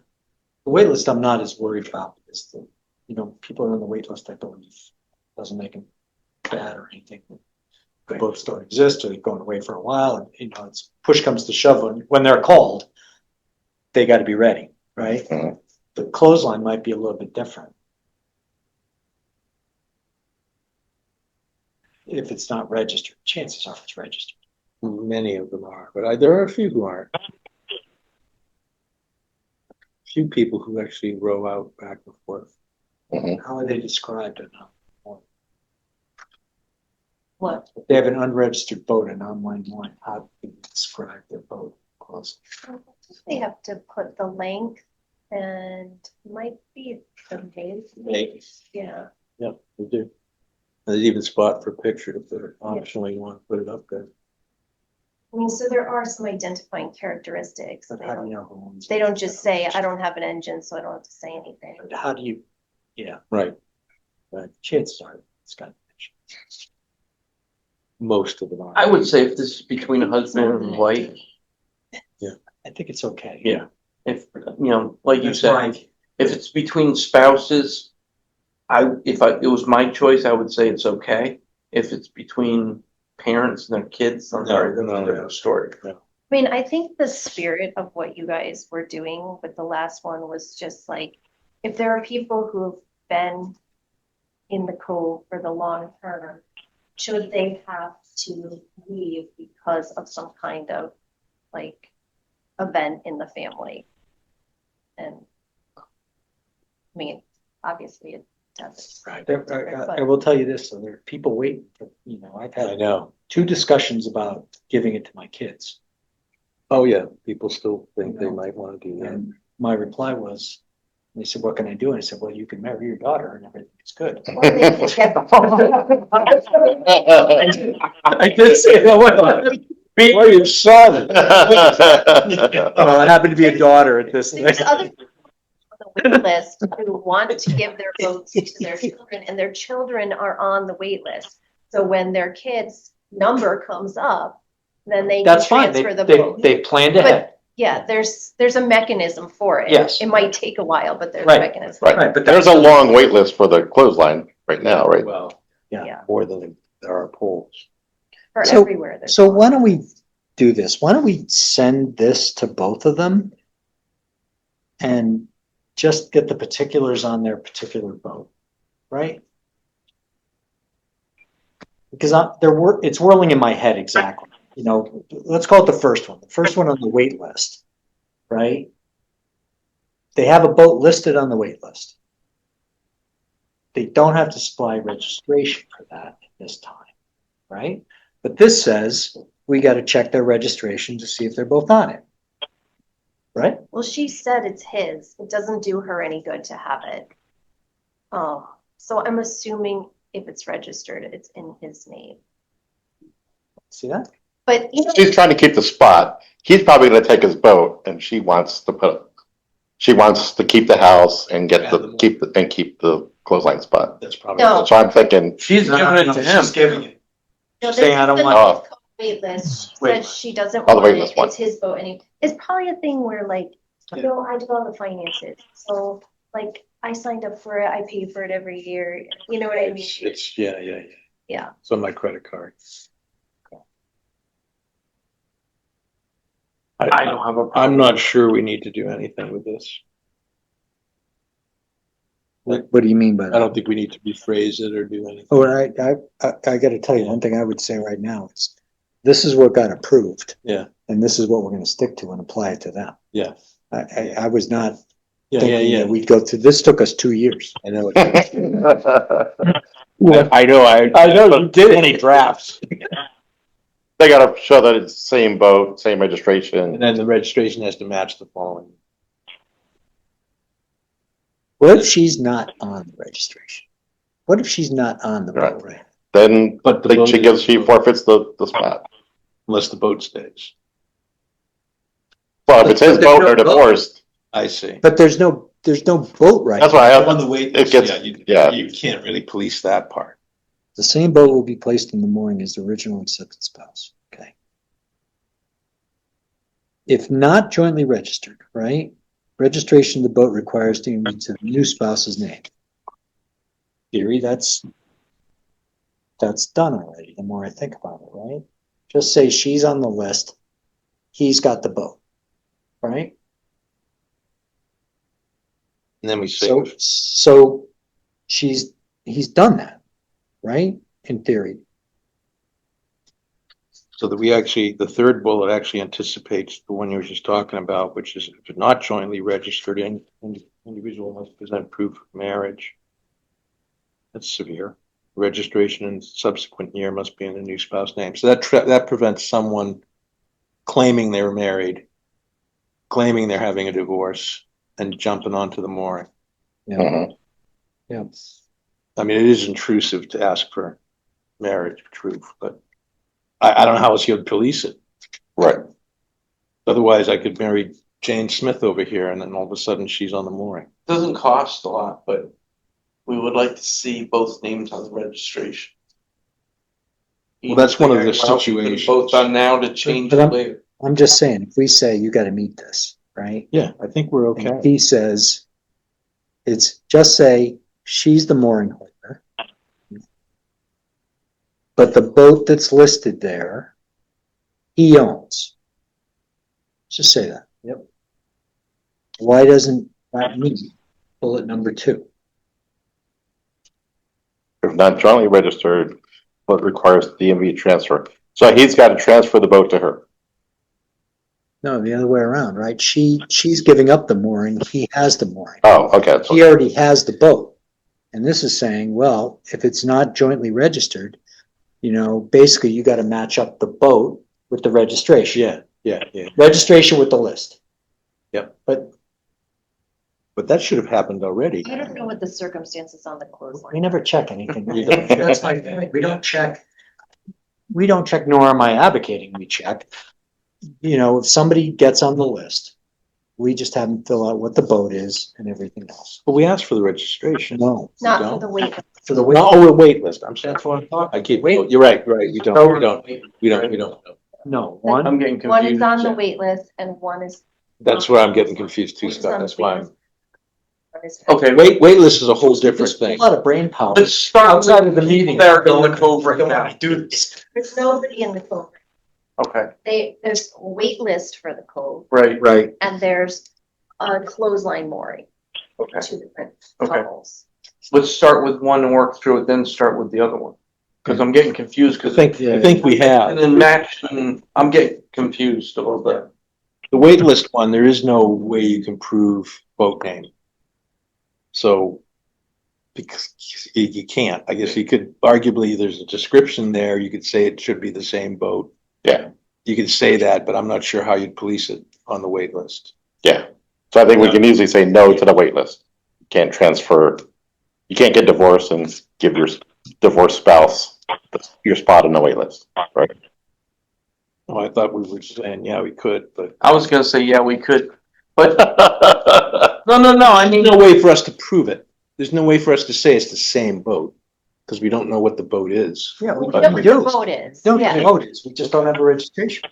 S1: wait list I'm not as worried about because people are on the wait list, I believe, doesn't make them bad or anything. The boats don't exist or they're going away for a while and, it's push comes to shove when they're called, they got to be ready, right?
S2: Mhm.
S1: The clothesline might be a little bit different. If it's not registered, chances are it's registered.
S6: Many of them are, but there are a few who aren't. Few people who actually row out back and forth.
S1: How are they described or not?
S3: what?
S1: If they have an unregistered boat in online line, how do you describe their boat?
S3: They have to put the length and might be the weight. Yeah.
S6: Yep, they do. And there's even spot for picture if they're optionally want to put it up there.
S3: I mean, so there are some identifying characteristics.
S1: But how do you know who owns it?
S3: They don't just say, I don't have an engine, so I don't have to say anything.
S1: But how do you,
S6: Right,
S1: chances are it's got.
S6: most of them are.
S5: I would say if this is between a husband and wife,
S1: I think it's okay.
S5: yeah, if, like you
S1: That's
S5: said,
S1: my view.
S5: if it's between spouses, it was my choice, I would say it's okay. If it's between parents and their kids, I'm sorry, that's a different story.
S3: I mean, I think the spirit of what you guys were doing with the last one was just like, if there are people who've been in the cove for the long term, should they have to leave because of some kind of like event in the family? And I mean, obviously it doesn't.
S1: Right. I will tell you this, though, there are people waiting for, I've
S6: I
S1: had
S6: know.
S1: 2 discussions about giving it to my kids.
S6: Oh, yeah, people still think they might want to do that.
S1: And my reply was, they said, what can I do? And I said, well, you can marry your daughter and everything's good. I did say that. Well, your son. Oh, it happened to be a daughter at this thing.
S3: There's other people on the wait list who want to give their votes to their children, and their children are on the wait list. So when their kid's number comes up, then they can
S1: That's fine.
S3: transfer the vote.
S1: They planned ahead.
S3: Yeah, there's a mechanism for it.
S1: Yes.
S3: It might take a while, but there's a
S1: Right.
S3: mechanism.
S2: Right,
S1: Right, but
S2: there's a long wait list for the clothesline right now, right?
S6: Well,
S3: Yeah.
S6: more than there are poles.
S3: For
S1: So-
S3: everywhere. there's
S1: So
S3: one.
S1: why don't we do this? Why don't we send this to both of them? And just get the particulars on their particular boat, right? Because it's whirling in my head exactly, you know, let's call it the first one on the wait list, right? They have a boat listed on the wait list. They don't have to supply registration for that at this time, right? But this says we got to check their registration to see if they're both on it. Right?
S3: Well, she said it's his. It doesn't do her any good to have it. So I'm assuming if it's registered, it's in his name.
S1: See that?
S3: But you know,
S2: She's trying to keep the spot. He's probably gonna take his boat and she wants to keep the house and keep the clothesline spot.
S6: That's probably.
S3: No.
S2: So I'm thinking,
S5: She's giving it to him.
S1: She's giving it.
S3: no,
S1: She's saying, I don't want.
S3: wait list. She
S1: Wait
S3: said she doesn't
S2: Oh, the
S3: want
S2: wait
S3: it.
S2: list one.
S3: It's his boat, and it's probably a thing where like, you know, I do all the finances, so like I signed up for it, I pay for it every year. You know what I mean?
S6: It's, yeah.
S3: Yeah.
S6: It's on my credit card.
S5: I don't have a problem.
S6: I'm not sure we need to do anything with this.
S1: What do you mean by
S6: I
S1: that?
S6: don't think we need to rephrase it or do anything.
S1: Oh, I gotta tell you, one thing I would say right now is, this is what got approved.
S6: Yeah.
S1: And this is what we're gonna stick to and apply it to them.
S6: Yeah.
S1: I was not
S6: Yeah,
S1: thinking
S6: yeah.
S1: that we'd go through, this took us 2 years.
S6: I know.
S2: I know,
S6: I know you did any drafts.
S2: they gotta show that it's the same boat, same registration.
S6: And then the registration has to match the following.
S1: What if she's not on the registration? What if she's not on the boat, right?
S2: Then
S6: But the boat
S2: she forfeits the spot.
S6: Unless the boat stays.
S2: Well, if it's his
S1: But there's
S2: boat,
S1: no
S2: they're
S1: boat.
S2: divorced.
S6: I see.
S1: But there's no boat right.
S2: That's why I
S6: On the wait
S2: it
S6: list,
S2: gets,
S6: yeah, you can't really police that part.
S1: The same boat will be placed in the mooring as the original accepted spouse, okay? If not jointly registered, right? Registration of the boat requires to be to the new spouse's name. Theory, that's done already, the more I think about it, right? Just say she's on the list, he's got the boat, right?
S6: And then we say,
S1: So he's done that, right? In theory.
S6: so that we actually, the third bullet actually anticipates the one you were just talking about, which is if not jointly registered, individual must present proof of marriage. That's severe. Registration in subsequent year must be in the new spouse name. So that prevents someone claiming they were married, claiming they're having a divorce, and jumping onto the mooring.
S1: Yeah.
S2: Mhm.
S1: Yeah.
S6: I mean, it is intrusive to ask for marriage proof, but I don't know how else you would police it.
S2: Right.
S6: Otherwise, I could marry Jane Smith over here, and then all of a sudden she's on the mooring.
S5: Doesn't cost a lot, but we would like to see both names on the registration.
S6: Well, that's one of the
S5: Either way,
S6: situations.
S5: Both on now to change
S1: But
S5: it
S1: I'm-
S5: later.
S1: I'm just saying, if we say you gotta meet this, right?
S6: Yeah, I think we're
S1: And
S6: okay.
S1: he says, it's just say she's the mooring holder. But the boat that's listed there, he owns. Just say that. Yep. Why doesn't that meet bullet number 2?
S2: If not jointly registered, but requires DMV transfer. So he's got to transfer the boat to her.
S1: No, the other way around, right? She's giving up the mooring, he has the mooring.
S2: Oh, okay. So
S1: He already has the boat. And this is saying, well, if it's not jointly registered, you know, basically you gotta match up the boat with the registration.
S6: Yeah.
S1: Registration with the list.
S6: Yep.
S1: But
S6: But that should have happened already.
S3: I don't know what the circumstances on the
S1: we
S3: clothesline.
S1: never check anything.
S6: You don't.
S1: That's my point. We don't check, nor am I advocating we check. You know, if somebody gets on the list, we just have them fill out what the boat is and everything else.
S6: But we asked for the registration.
S1: No,
S3: Not
S6: don't?
S3: for the wait.
S1: for the
S6: No,
S1: wait.
S6: oh, a wait list. I'm sorry.
S5: That's what I'm talking.
S6: I keep,
S1: Wait.
S6: you're right. We don't.
S1: No, one,
S5: I'm getting confused.
S3: One is on the wait list and one is.
S6: That's where I'm getting confused too,
S3: One is
S6: Scott.
S3: on
S6: That's
S3: the
S6: why
S3: wait
S6: I'm,
S3: list. is.
S5: Okay,
S6: wait list is a whole different
S1: There's a
S6: thing.
S1: lot of brain power.
S5: let's start
S1: Outside of the meeting.
S5: That are in the cove right now.
S1: Do this.
S3: There's nobody in the cove.
S5: Okay,
S3: There's a wait list for the cove
S5: right,
S1: Right.
S3: and there's a clothesline mooring.
S5: okay.
S3: Two different
S5: Okay.
S3: couples.
S5: Let's start with one and work through it, then start with the other one. Cause I'm getting confused,
S6: I
S5: cause.
S6: think we
S5: And
S6: have.
S5: then Max, I'm getting confused a little bit.
S6: The wait list one, there is no way you can prove boat name. So, because you can't, I guess you could arguably, there's a description there, you could say it should be the same boat.
S2: Yeah.
S6: You could say that, but I'm not sure how you'd police it on the wait list.
S2: Yeah. So I think we can easily say no to the wait list. You can't transfer, you can't get divorced and give your divorced spouse your spot on the wait list, right?
S6: Oh, I thought we were saying, yeah, we could, but
S5: I was gonna say, yeah, we could, but no, I mean.
S6: there's no way for us to prove it. There's no way for us to say it's the same boat, because we don't know what the boat is.
S1: Yeah, we
S3: We know what the
S1: do.
S3: boat is,
S1: Don't
S3: yeah.
S1: know what it is. We just don't have a registration.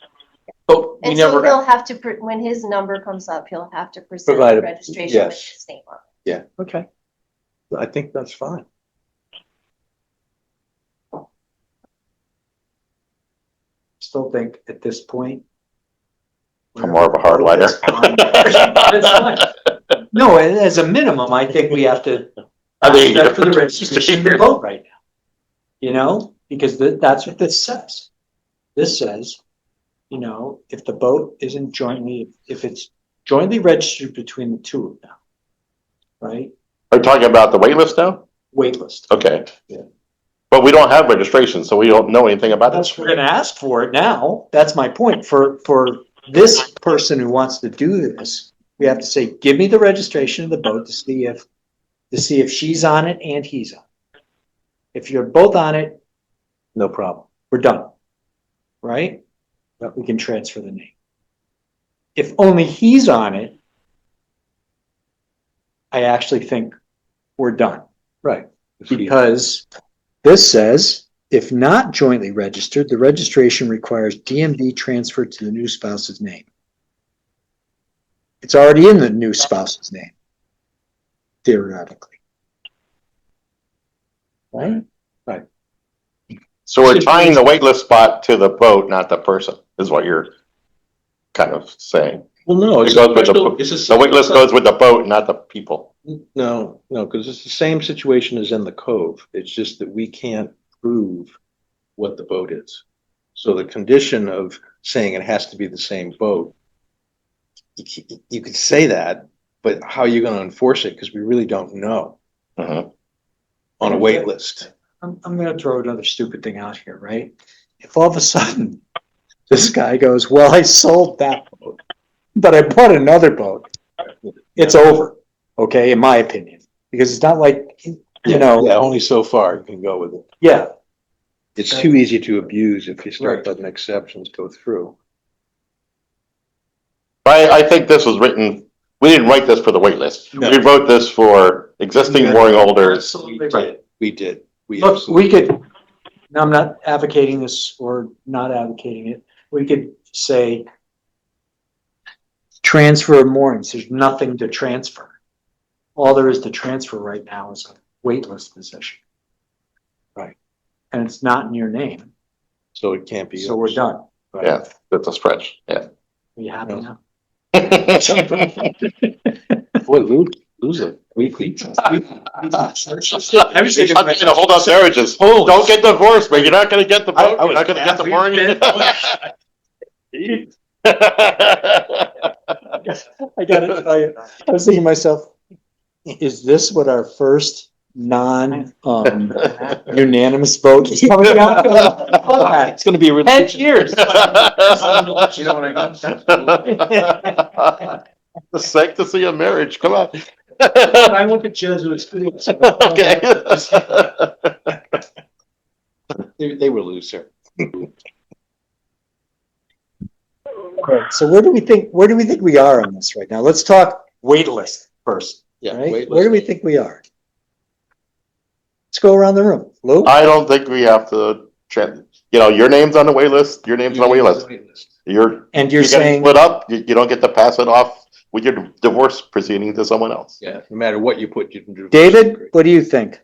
S5: But we
S3: And so
S5: never,
S3: he'll have to, when his number comes up, he'll have to present
S6: Provide
S3: the
S6: a-
S3: registration with
S6: yes.
S3: his name on it.
S6: Yeah, okay. I think that's fine.
S1: Still think at this point.
S2: I'm more of a hardliner.
S1: That's fine. No, as a minimum, I think we have to.
S2: I mean-
S1: That's for the registration of the boat right now. You know, because that's what this says. This says, you know, if the boat isn't jointly, if it's jointly registered between the two of them. Right?
S2: Are you talking about the wait list now?
S1: Wait list.
S2: Okay.
S1: Yeah.
S2: But we don't have registration, so we don't know anything about this.
S1: We're gonna ask for it now. That's my point. For this person who wants to do this, we have to say, give me the registration of the boat to see if she's on it and he's on it. If you're both on it,
S6: No problem.
S1: we're done. Right? But we can transfer the name. If only he's on it, I actually think we're done.
S6: Right.
S1: Because this says, if not jointly registered, the registration requires DMV transfer to the new spouse's name. It's already in the new spouse's name, theoretically. Right?
S2: So we're tying the wait list spot to the boat, not the person, is what you're kind of saying.
S6: Well, no,
S2: It goes with the wait list goes with the boat, not the people.
S6: No, because it's the same situation as in the Cove. It's just that we can't prove what the boat is. So the condition of saying it has to be the same boat, you could say that, but how are you going to enforce it? Because we really don't know
S2: Mhm.
S6: on a wait list.
S1: I'm gonna throw another stupid thing out here, right? If all of a sudden, this guy goes, well, I sold that boat, but I bought another boat, it's over, okay, in my opinion. Because it's not like, you know,
S6: Yeah, only so far you can go with it.
S1: yeah,
S6: It's too easy to abuse if you start
S1: Right.
S6: letting exceptions go through.
S2: I think this was written, we didn't write this for the wait list.
S6: No.
S2: We wrote this for existing
S1: Yeah.
S2: mooring holders.
S1: absolutely right.
S6: We did.
S1: Look, we could, now I'm not advocating this or not advocating it, we could say transfer of moorings, there's nothing to transfer. All there is to transfer right now is a wait list position.
S6: Right.
S1: And it's not in your name,
S6: So it can't be.
S1: so we're
S6: yours.
S1: done.
S2: Yeah, that's a stretch, yeah.
S1: Are you happy now?
S6: Boy, lose a weekly.
S2: I'm just gonna hold out marriages. Don't get divorced, man. You're not gonna get the boat. You're not gonna get the mooring.
S1: I gotta tell you, I was thinking to myself, is this what our first unanimous vote is coming out?
S6: It's gonna be a
S1: 10 years.
S5: You know what I mean?
S2: The sanctity of marriage, come on.
S1: I look at Jesuits.
S2: Okay.
S6: They were looser.
S1: Okay, so where do we think we are on this right now? Let's talk wait list first,
S6: Yeah.
S1: right?
S6: wait
S1: Where do we
S6: list.
S1: think we are? Let's go around the room. Lou?
S2: I don't think we have to, your name's on the wait list, your name's on the wait list. You're
S1: And you're
S2: getting
S1: saying,
S2: split up, you don't get to pass it off with your divorce proceeding to someone else.
S6: Yeah, no matter what you put, you can do.
S1: David, what do you think?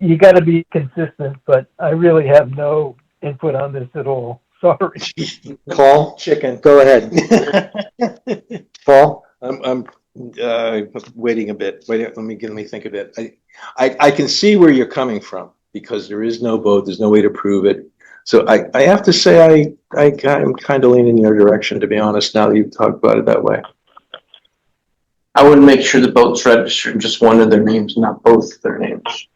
S4: You gotta be consistent, but I really have no input on this at all. Sorry.
S1: Paul,
S6: Chicken.
S1: go ahead. Paul?
S6: I'm waiting a bit. Let me think a bit. I can see where you're coming from because there is no vote. There's no way to prove it. So I have to say I'm kind of leaning in your direction, to be honest, now that you've talked about it that way.
S5: I would make sure the boat's registered in just one of their names, not both of their names.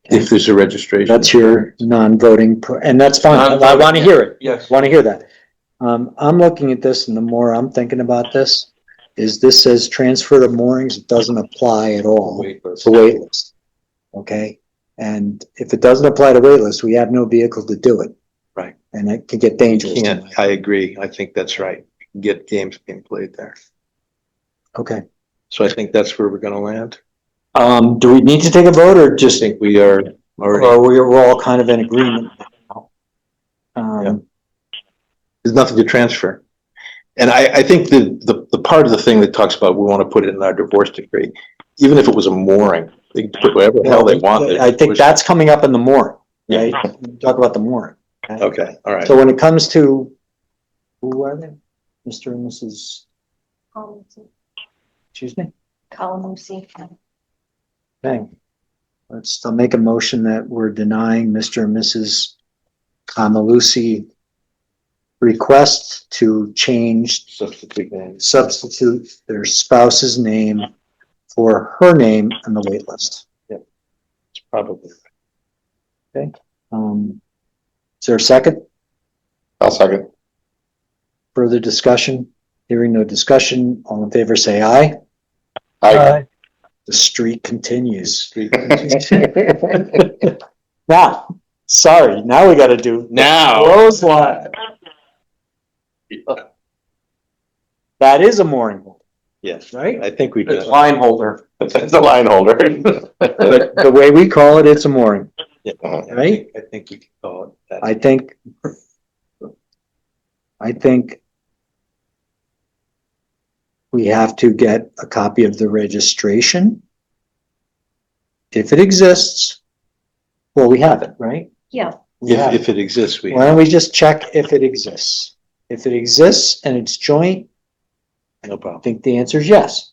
S6: If there's a registration.
S1: That's your non-voting, and that's fine. I
S5: Non-voting,
S1: want to hear it.
S5: Yes.
S1: Want to hear that. I'm looking at this, and the more I'm thinking about this, is this says transfer to moorings, it doesn't apply at all
S6: Wait,
S1: to waitlist. Okay? And if it doesn't apply to waitlist, we have no vehicle to do it.
S6: Right.
S1: And it can get dangerous.
S6: I agree. I think that's right. You can get games being played there.
S1: Okay.
S6: So I think that's where we're gonna land.
S1: Do we need to take a vote or
S6: I
S1: just,
S6: think we are already,
S1: or we're all kind of in agreement?
S6: Yeah. There's nothing to transfer. And I think the part of the thing that talks about, we want to put it in our divorce decree, even if it was a mooring, they can put whatever the hell they want.
S1: I think that's coming up in the mooring, right? Talk about the mooring.
S6: Okay, all right.
S1: So when it comes to, who are they? Mr. and Mrs., excuse me? Okay. I'll make a motion that we're denying Mr. and Mrs. Kamalusi request to change, substitute their spouse's name for her name on the wait list.
S6: It's probably.
S1: Okay. Is there a second?
S2: I'll second.
S1: Further discussion? Hearing no discussion, all in favor say aye.
S2: I,
S1: The streak continues. Now, sorry, now we gotta do.
S6: Now.
S1: Clothesline. That is a mooring hold,
S6: Yes,
S1: right?
S6: I think we
S5: It's
S6: do.
S5: line holder.
S2: it's a line holder.
S1: But the way we call it, it's a mooring,
S6: Yeah,
S1: right?
S6: I think we can call it that.
S1: I think we have to get a copy of the registration. If it exists, well, we have it, right?
S3: Yeah.
S1: We have it.
S6: If it exists, we.
S1: Why don't we just check if it exists? If it exists and it's joint,
S6: No
S1: I
S6: problem.
S1: think the answer is yes.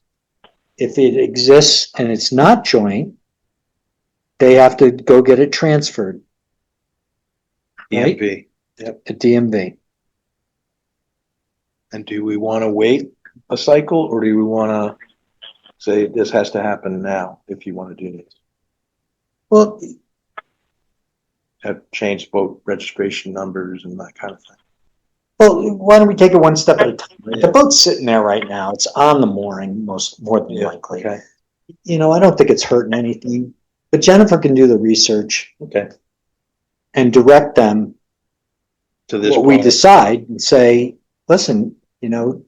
S1: If it exists and it's not joint, they have to go get it transferred right?
S6: EMV.
S1: at DMV.
S6: And do we want to wait a cycle, or do we want to say this has to happen now if you want to do this?
S1: Well,
S6: Have changed boat registration numbers and that kind of thing.
S1: why don't we take it one step at a time? Right? The boat's sitting there right now. It's on the mooring, more than likely.
S6: Okay.
S1: You know, I don't think it's hurting anything. But Jennifer can do the research
S6: Okay.
S1: and direct them
S6: To this
S1: what we
S6: point.
S1: decide and say, listen, you know,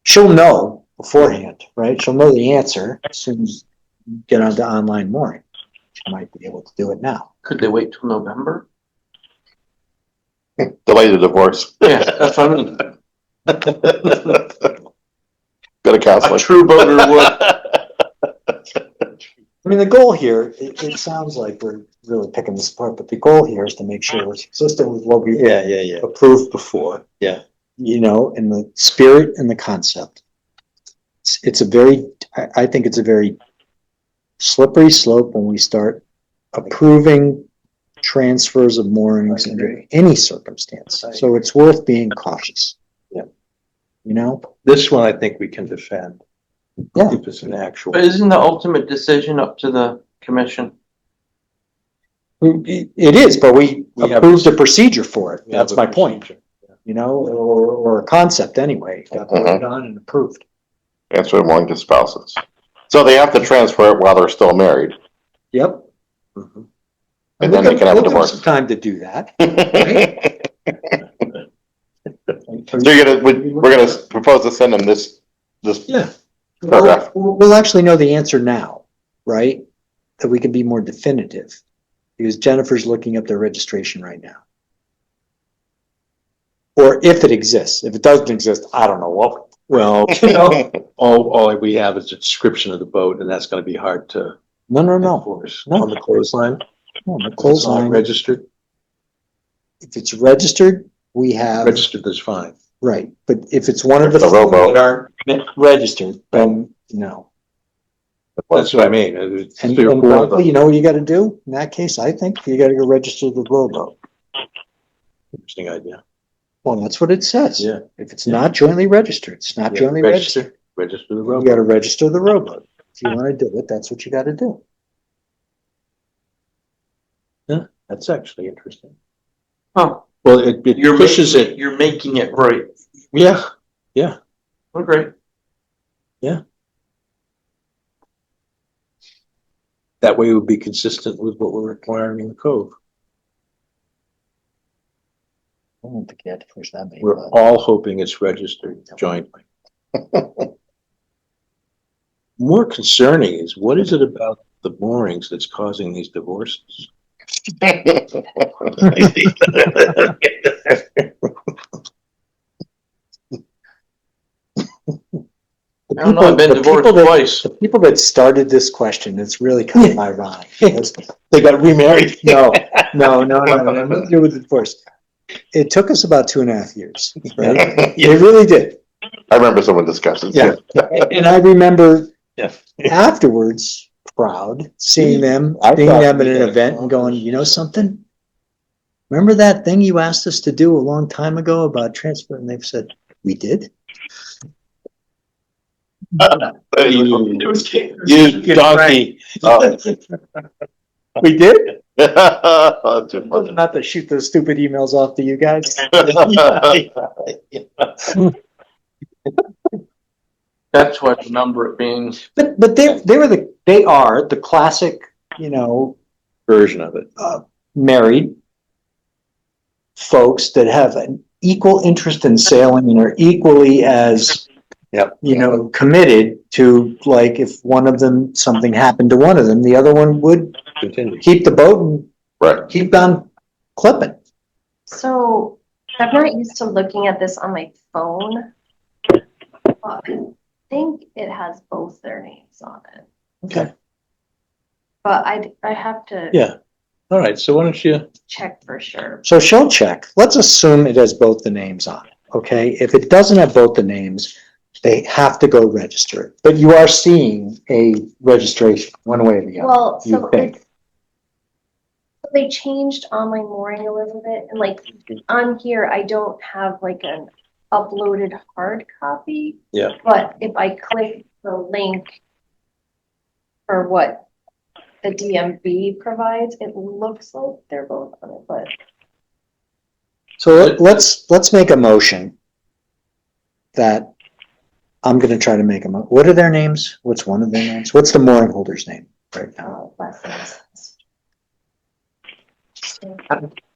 S1: she'll know beforehand, right? She'll know the answer as soon as you get onto online mooring. She might be able to do it now.
S5: Could they wait till November?
S2: Delay the divorce.
S5: Yeah, that's what I mean.
S2: Go to counseling.
S5: A true voter would.
S1: I mean, the goal here, it sounds like we're really picking this apart, but the goal here is to make sure we're consistent with what we
S6: Yeah.
S1: approved before.
S6: Yeah.
S1: You know, in the spirit and the concept. It's a very, I think it's a very slippery slope when we start approving transfers of moorings under any circumstance. So it's worth being cautious.
S6: Yeah.
S1: You know?
S6: This one I think we can defend.
S1: Yeah.
S6: If it's an actual.
S5: But isn't the ultimate decision up to the commission?
S1: It is, but we
S6: We have-
S1: approved a procedure for it.
S6: We have
S1: That's
S6: a
S1: my point.
S6: procedure.
S1: You know, or a concept anyway. Got voted on and approved.
S2: Transfer among the spouses. So they have to transfer it while they're still married.
S1: Yep.
S6: Mhm.
S2: And then they can have a
S1: We'll give
S2: divorce.
S1: some time to do that.
S2: So we're gonna propose to send them this.
S1: Yeah.
S2: Paragraph.
S1: We'll actually know the answer now, right? That we can be more definitive. Because Jennifer's looking up their registration right now. Or if it exists. If it doesn't exist, I don't know what.
S6: Well, you know, all we have is a description of the boat, and that's gonna be hard to
S1: No,
S6: enforce.
S1: No.
S6: On the clothesline,
S1: No, the
S6: it's not
S1: clothesline,
S6: registered,
S1: if it's registered, we have,
S6: registered is fine.
S1: right, but if it's one of the
S2: The
S1: few
S2: rowboat.
S1: that aren't registered, then no.
S6: That's what I mean. It's
S1: And
S6: three or four of
S1: probably, you
S6: them.
S1: know what you gotta do? In that case, I think you gotta go register the rowboat.
S6: Interesting idea.
S1: Well, that's what it says.
S6: Yeah.
S1: If it's not jointly registered, it's not
S6: Yeah,
S1: jointly registered.
S6: Register the
S1: You gotta
S6: rowboat.
S1: register the rowboat. If you wanna do it, that's what you gotta do.
S6: That's actually interesting.
S5: Huh,
S6: Well, it pushes it,
S5: you're making it right.
S6: yeah,
S5: Okay.
S6: that way it would be consistent with what we're requiring in the code.
S1: I don't think you have to push that big.
S6: We're all hoping it's registered jointly. More concerning is, what is it about the moorings that's causing these divorces?
S5: I don't know, I've been divorced twice.
S1: The people that started this question, it's really kind of ironic.
S6: They got remarried.
S1: No, nothing to do with the divorce. It took us about 2.5 years, right? It really did.
S2: I remember someone discussing.
S1: Yeah. And I remember
S6: Yeah.
S1: afterwards, proud, seeing them
S6: I
S1: at
S6: thought
S1: an
S6: we had
S1: event and going, you know something? Remember that thing you asked us to do a long time ago about transfer? And they've said, we did?
S6: You donkey.
S1: We did?
S2: Too funny.
S1: Not to shoot those stupid emails off to you guys.
S5: That's what the number it means.
S1: But they are the classic, you know,
S6: Version of it.
S1: married folks that have an equal interest in sailing and are equally as,
S6: Yep.
S1: you know, committed to, like, if one of them, something happened to one of them, the other one would
S6: Continue.
S1: keep the boat and
S2: Right.
S1: keep on clipping.
S3: So I'm not used to looking at this on my phone. But I think it has both their names on it.
S1: Okay.
S3: But I have to
S6: Yeah. All right. So why don't you?
S3: check for sure.
S1: So she'll check. Let's assume it has both the names on it, okay? If it doesn't have both the names, they have to go register it. But you are seeing a registration one way or the other.
S3: Well,
S1: you
S3: so
S1: think.
S3: they changed online mooring a little bit, and like on here, I don't have like an uploaded hard copy.
S6: Yeah.
S3: But if I click the link for what the DMV provides, it looks like they're both on it, but
S1: So let's make a motion that I'm gonna try to make them. What are their names? What's one of their names? What's the mooring holder's name right now?
S3: lessons.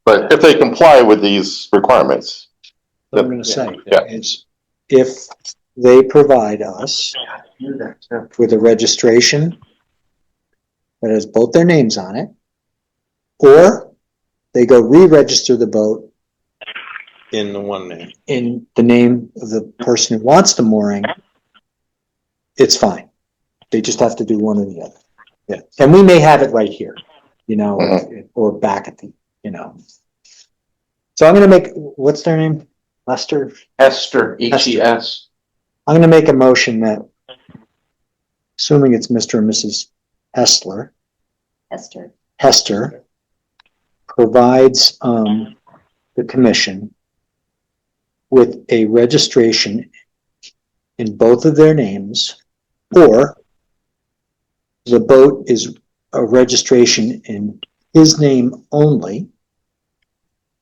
S2: But if they comply with these requirements,
S1: What I'm gonna say
S2: Yeah.
S1: is, if they provide us with a registration that has both their names on it, or they go re-register the boat
S6: In the one name.
S1: in the name of the person who wants the mooring, it's fine. They just have to do one or the other.
S6: Yeah.
S1: And we may have it right here, you know,
S2: Mhm.
S1: or back at the, you know. So I'm gonna make, what's their name? Lester?
S5: Esther, HES.
S1: I'm gonna make a motion that, assuming it's Mr. and Mrs. Hester provides, the commission with a registration in both of their names, or the boat is a registration in his name only.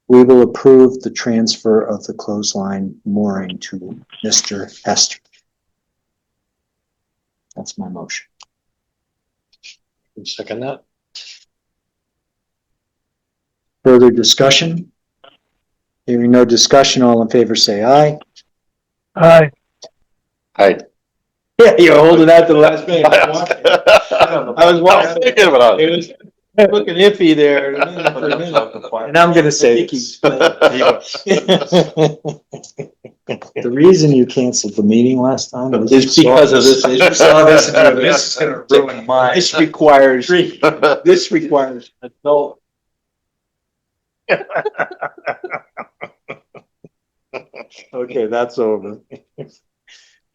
S1: We will approve the transfer of the clothesline mooring to Mr. Hester. That's my motion.
S6: Can you second that?
S1: Further discussion? Hearing no discussion, all in favor say aye.
S4: Aye.
S6: Yeah, you're holding out to the last minute.
S2: I
S6: I was
S2: thinking about it.
S6: It was Looking iffy there.
S1: And I'm gonna say this. The reason you canceled the meeting last time was
S6: It's because of this issue.
S1: Saw this and you go, this is gonna ruin mine.
S6: This requires adult.
S1: Okay, that's over.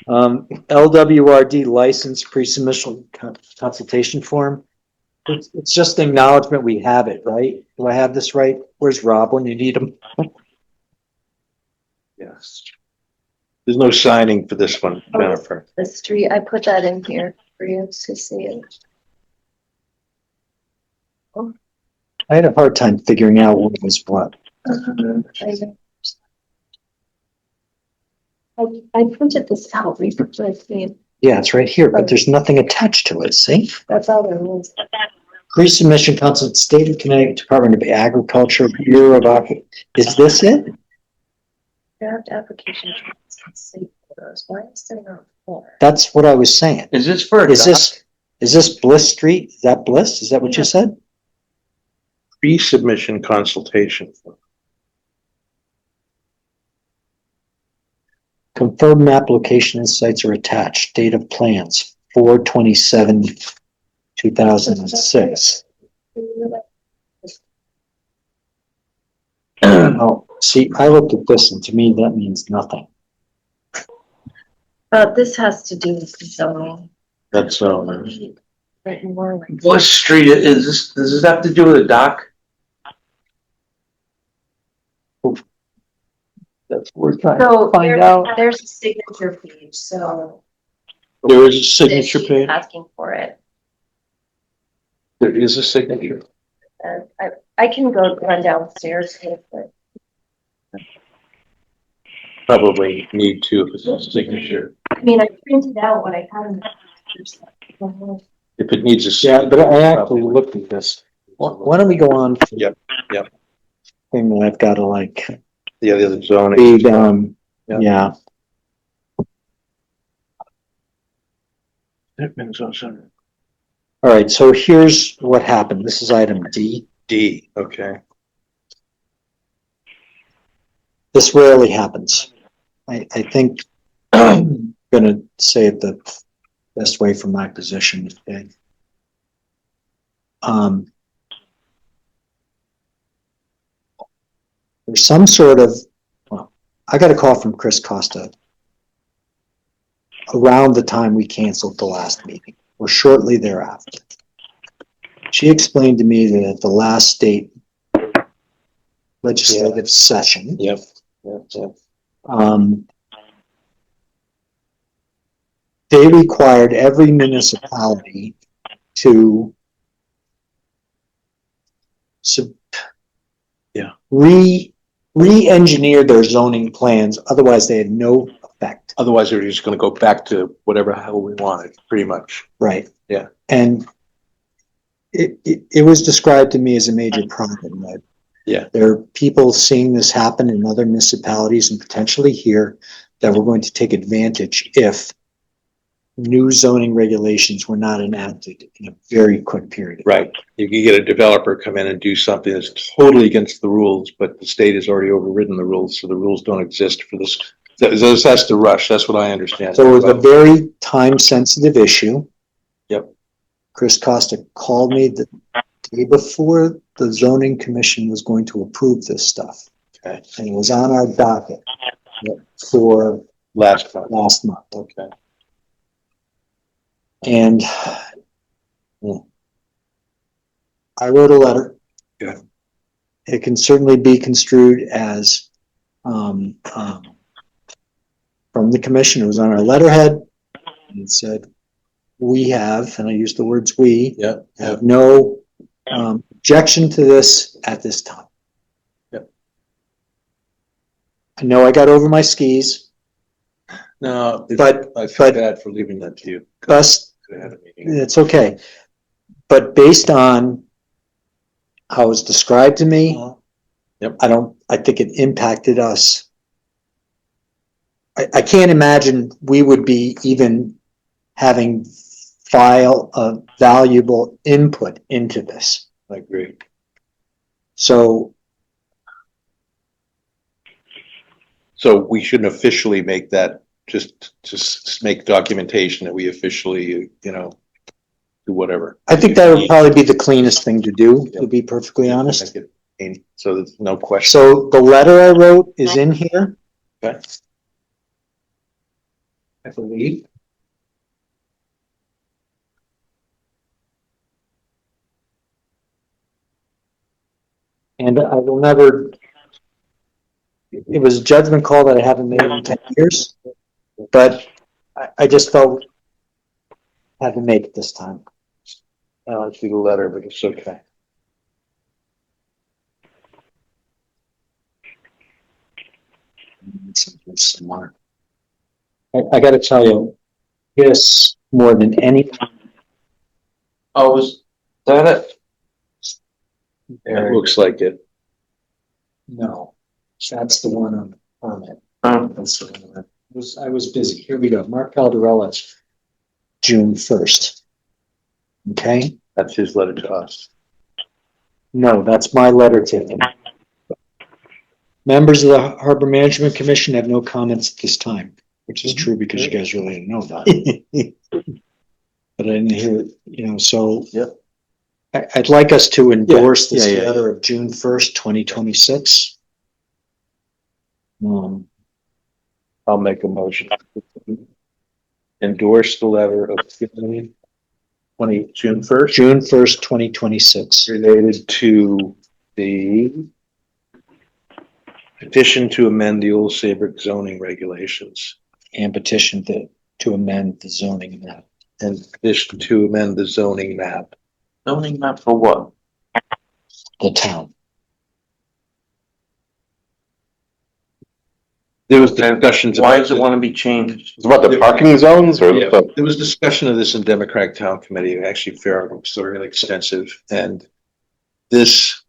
S1: LWRD license pre-submission consultation form. It's just an acknowledgement we have it, right? Do I have this right? Where's Rob when you need him?
S6: Yes. There's no signing for this one, Jennifer.
S3: The street, I put that in here for you to see it.
S1: I had a hard time figuring out what was what.
S3: I printed this out, recently.
S1: Yeah, it's right here, but there's nothing attached to it, see?
S3: That's all there was.
S1: Pre-submission consult, State of Connecticut Department of Agriculture, Bureau of is this it?
S3: Draft application. Why is there not four?
S1: That's what I was saying.
S5: Is this for?
S1: Is this Bliss Street? Is that Bliss? Is that what you said?
S6: Pre-submission consultation.
S1: Confirmed application and sites are attached. Date of plans, 4/27/2006. Oh, see, I looked at this and to me that means nothing.
S3: This has to do with the zoning.
S6: That's
S3: Written more like.
S5: Bliss Street, does this have to do with a dock?
S1: That's what we're trying to
S3: So
S1: find out.
S3: there's a signature page, so.
S6: There is a signature
S3: she's
S6: page.
S3: Asking for it.
S6: There is a signature.
S3: I can go run downstairs if it.
S6: Probably need to if it's a signature.
S3: I mean, I printed out what I had in the.
S6: If it needs a.
S1: Yeah, but I actually looked at this. Why don't we go on? For
S6: Yep.
S1: Thing that I've got to like.
S6: The other zoning.
S1: Big,
S6: Yeah.
S1: yeah. All right, so here's what happened. This is item D.
S6: D, okay.
S1: This rarely happens. I think I'm gonna say it the best way from my position. Okay. There's some sort of, well, I got a call from Chris Costa around the time we canceled the last meeting or shortly thereafter. She explained to me that at the last state legislative session,
S6: Yep.
S1: they required every municipality to re-engineer their zoning plans, otherwise they had no effect.
S6: Otherwise, they're just gonna go back to whatever hell we wanted, pretty much.
S1: Right.
S6: Yeah.
S1: And it was described to me as a major problem that there are people seeing this happen in other municipalities and potentially here that we're going to take advantage if new zoning regulations were not enacted in a very quick period.
S6: Right. You can get a developer come in and do something that's totally against the rules, but the state has already overridden the rules, so the rules don't exist for this. This has to rush. That's what I understand.
S1: So it was a very time-sensitive issue.
S6: Yep.
S1: Chris Costa called me the day before the zoning commission was going to approve this stuff.
S6: Okay.
S1: And it was on our docket for
S6: Last month.
S1: Okay. And I wrote a letter.
S6: Good.
S1: It can certainly be construed as from the commission. It was on our letterhead. And it said, we have, and I use the words we, have no objection to this at this time.
S6: Yep.
S1: I know I got over my skis.
S6: No,
S1: But
S6: I feel bad for leaving that to you.
S1: Gus, it's okay. But based on how it was described to me, I think it impacted us. I can't imagine we would be even having file a valuable input into this.
S6: I agree.
S1: So
S6: So we shouldn't officially make that, just make documentation that we officially, do whatever.
S1: I think that would probably be the cleanest thing to do, to be perfectly honest.
S6: So there's no question.
S1: So the letter I wrote is in here.
S6: Okay.
S1: I believe. And I will never, it was a judgment call that I haven't made in 10 years, but I just felt I had to make it this time.
S6: I don't see the letter, but it's okay.
S1: Somewhere. I gotta tell you, this more than any.
S5: Oh, was that it?
S6: It looks like it.
S1: No, that's the one on the permit.
S5: Oh,
S1: That's the one. I was busy. Here we go. Mark Caldarella, June 1st. Okay?
S6: That's his letter to us.
S1: No, that's my letter to him. Members of the Harbor Management Commission have no comments at this time, which is true because you guys really didn't know that. But I didn't hear, so.
S6: Yep.
S1: I'd like us to endorse this
S6: Yeah.
S1: letter of June 1st, 2026.
S6: I'll make a motion. Endorse the letter of June 1st.
S1: June 1st, 2026.
S6: Related to the petition to amend the old Saybrook zoning regulations.
S1: And petition to amend the zoning map.
S6: And petition to amend the zoning map.
S5: zoning map for what?
S1: The town.
S6: There was discussions.
S5: Why does it want to be changed?
S2: It's about the parking zones or
S6: Yeah,
S2: the,
S6: there was discussion of this in Democratic Town Committee, actually fair, so really extensive, and this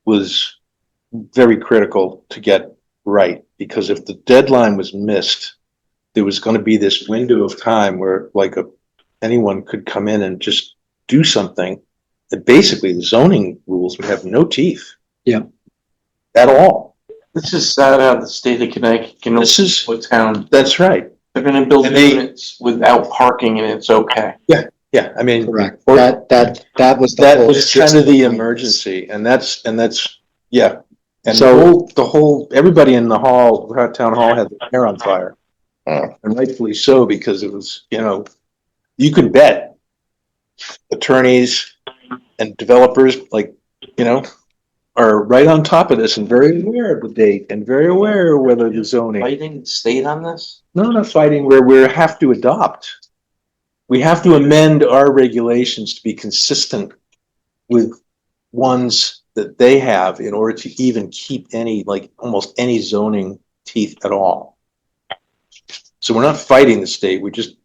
S6: was very critical to get right, because if the deadline was missed, there was gonna be this window of time where anyone could come in and just do something, that basically the zoning rules would have no teeth.
S1: Yeah.
S6: At all.
S5: This is sad how the state of Connecticut can
S6: This is,
S5: with town.
S6: that's right,
S5: They're gonna build
S6: And they-
S5: units without parking and it's okay.
S6: yeah, I mean.
S1: Correct.
S6: or-
S1: That was the
S6: That
S1: whole
S6: was kind of the
S1: system.
S6: emergency, and that's, yeah. And
S1: So-
S6: the whole, everybody in the hall, town hall had their hair on fire.
S2: Oh.
S6: And rightfully so, because it was, you can bet attorneys and developers, are right on top of this and very aware of the date and very aware of whether the zoning.
S5: Fighting the state on this?
S6: No, not fighting, where we have to adopt. We have to amend our regulations to be consistent with ones that they have in order to even keep almost any zoning teeth at all. So we're not fighting the state, we're just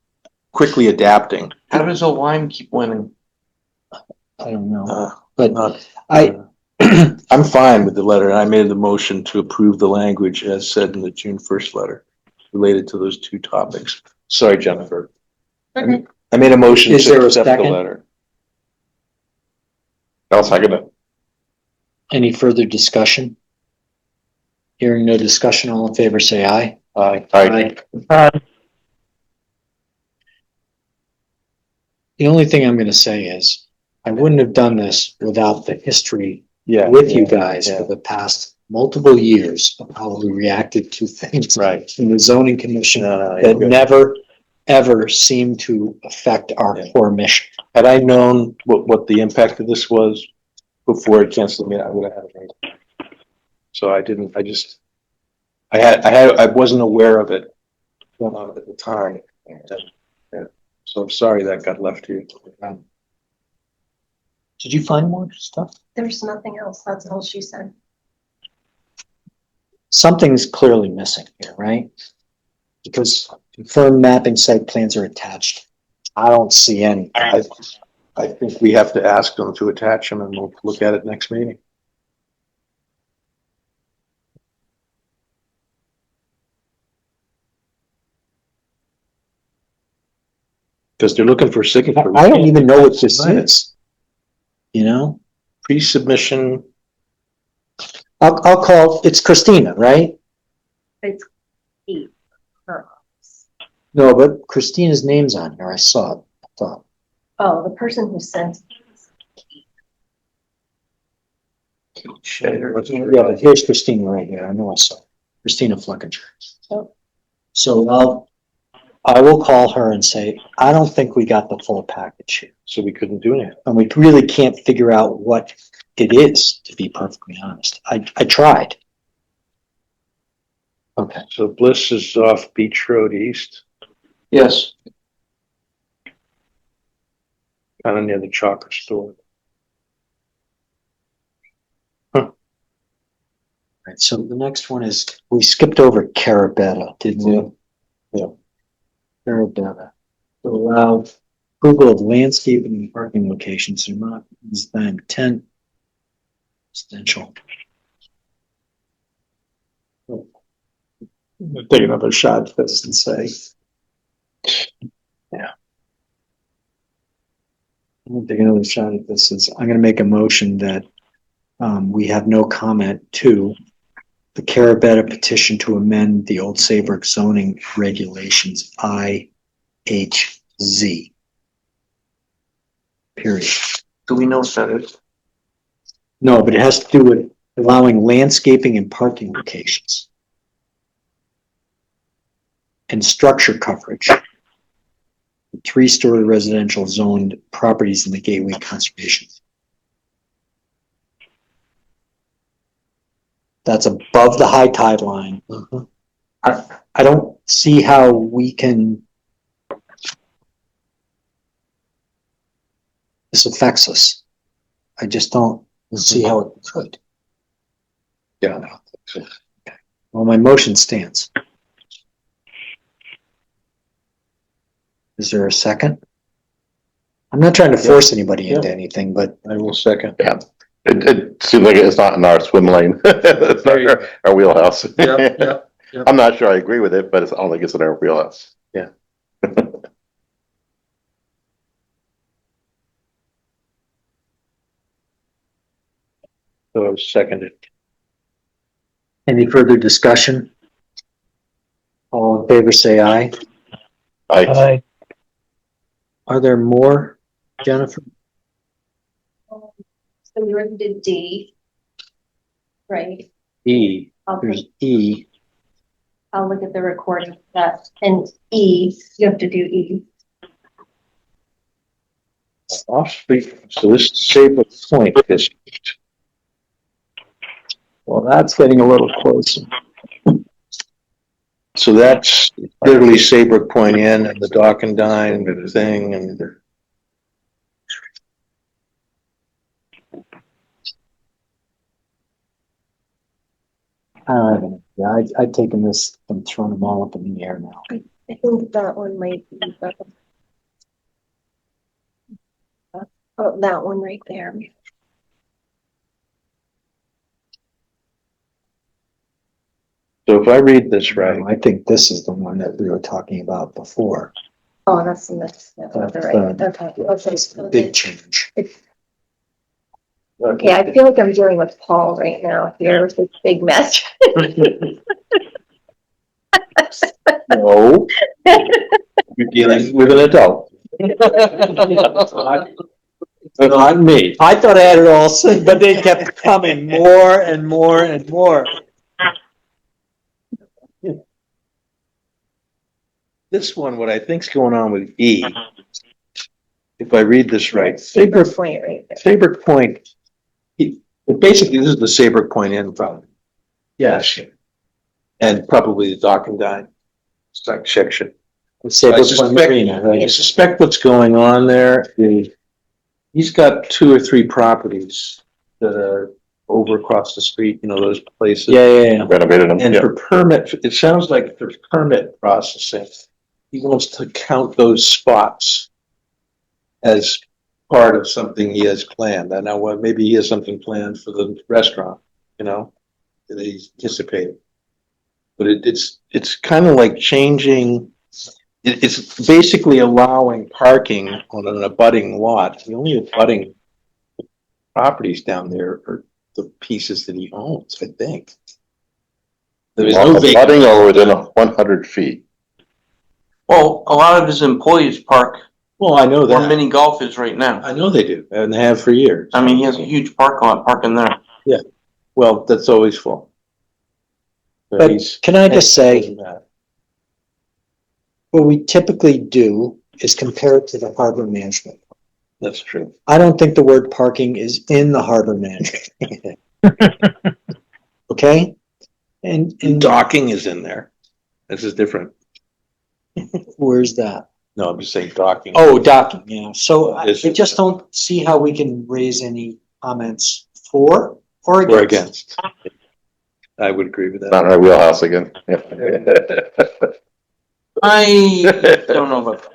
S6: quickly adapting.
S5: How does a line keep winning?
S1: I don't know,
S6: Uh,
S1: but
S6: not-
S1: I,
S6: I'm fine with the letter, and I made the motion to approve the language as said in the June 1st letter related to those two topics. Sorry, Jennifer.
S3: Okay.
S6: I made a motion
S1: Is there
S6: to
S1: a
S6: accept the
S1: second?
S6: letter.
S2: I'll second it.
S1: any further discussion? Hearing no discussion, all in favor, say aye.
S6: Aye.
S2: Aye.
S1: The only thing I'm gonna say is, I wouldn't have done this without the history
S6: Yeah.
S1: with you guys
S6: yeah.
S1: for the past multiple years of how we reacted to things.
S6: Right.
S1: In the zoning commission
S6: No,
S1: that never, ever seemed to affect our
S6: Yeah.
S1: core mission.
S6: Had I known what the impact of this was before it canceled me, I would have had it. So I didn't, I wasn't aware of it at the time. Yeah. So I'm sorry that got left to you.
S1: Did you find more stuff?
S3: There's nothing else. That's all she said.
S1: Something's clearly missing here, right? Because confirmed mapping site plans are attached. I don't see any.
S6: I think we have to ask them to attach them, and we'll look at it next meeting. Because they're looking for signatures.
S1: I don't even know what this is. You know?
S6: pre-submission,
S1: I'll call, it's Christina, right?
S3: It's Kate. her office.
S1: No, but Christina's name's on here. I saw it. I thought.
S3: Oh, the person who sent it is Kate.
S1: Yeah, but here's Christina right here. I know I saw it. Christina Fleckinger.
S3: Oh.
S1: So I will call her and say, I don't think we got the full package here.
S6: so we couldn't do anything.
S1: And we really can't figure out what it is, to be perfectly honest. I tried. Okay.
S6: So Bliss is off Beach Road East,
S5: Yes,
S6: kind of near the chocolate store.
S1: Right, so the next one is, we skipped over Carabetta, didn't we?
S6: Yeah.
S1: Carabetta. To allow approval of landscaping and parking locations, they're not, is the intent. Residential. Take another shot at this and say.
S6: Yeah.
S1: I'm gonna take another shot at this. I'm gonna make a motion that we have no comment to the Carabetta petition to amend the old Saybrook zoning regulations, IHZ. Period.
S5: do we know what that is?
S1: No, but it has to do with allowing landscaping and parking locations. And structure coverage. 3-story residential zoned properties in the Gateway Conservation. That's above the high tide line. I don't see how we can. This affects us. I just don't see how it could.
S6: Yeah, no.
S1: Well, my motion stands. Is there a second? I'm not trying to force anybody into anything, but
S6: I will second.
S2: Yeah. It seems like it's not in our swim lane. It's not our wheelhouse.
S6: Yeah.
S2: I'm not sure I agree with it, but I don't think it's in our wheelhouse.
S6: Yeah. So I was seconded.
S1: any further discussion? All in favor, say aye.
S2: I,
S1: Are there more, Jennifer?
S3: So we already did D. Right,
S6: E,
S1: There's E.
S3: I'll look at the recording of that, and E, you have to do E.
S6: off-street, so this is Saybrook Point District.
S1: Well, that's getting a little closer.
S6: So that's literally Saybrook Point Inn and the Dock and Dine thing and.
S1: I've taken this and thrown them all up in the air now.
S3: I think that one might be the. Oh, that one right there.
S6: So if I read this right,
S1: I think this is the one that we were talking about before.
S3: Oh, that's the next, that's
S1: That's,
S3: right, okay,
S1: It's a big change.
S3: Okay, I feel like I'm dealing with Paul right now here with this big mess.
S6: no, you're dealing with an adult. Not me.
S1: I thought I had it all set, but they kept coming more and more and more.
S6: This one, what I think's going on with E, if I read this right,
S3: Saybrook
S6: Saybrook,
S3: Point right there.
S6: Saybrook Point, basically, this is the Saybrook Point Inn problem. Yes. And probably the Dock and Dine section.
S1: Saybrook
S6: I
S1: Point Marina,
S6: I
S1: right?
S6: suspect what's going on there is he's got 2 or 3 properties that are over across the street, you know, those places.
S1: Yeah.
S2: renovated them.
S6: And
S2: Yeah.
S6: for permit, it sounds like for permit processing, he wants to count those spots as part of something he has planned. I know, well, maybe he has something planned for the restaurant, you know, that he's anticipating. But it's kind of like changing, it's basically allowing parking on an abutting lot, the only abutting properties down there are the pieces that he owns, I think. There's
S2: On
S6: no
S2: the
S6: vacant.
S2: flooding or within 100 feet?
S5: Well, a lot of his employees park
S6: Well, I know
S5: where
S6: that.
S5: mini golf is right now.
S6: I know they do, and they have for years.
S5: I mean, he has a huge parking lot parking there.
S6: Well, that's always full.
S1: But
S6: he's-
S1: can I just say, what we typically do is compare it to the harbor management.
S6: That's true.
S1: I don't think the word parking is in the harbor management. Okay? And
S6: Docking is in there. This is different.
S1: where's that?
S6: No, I'm just saying docking.
S1: Oh, docking, yeah. So I
S6: Is-
S1: just don't see how we can raise any comments for or
S6: Or
S1: against.
S6: against. I would agree with
S2: Not
S6: that.
S2: in our wheelhouse again.
S5: I don't know about,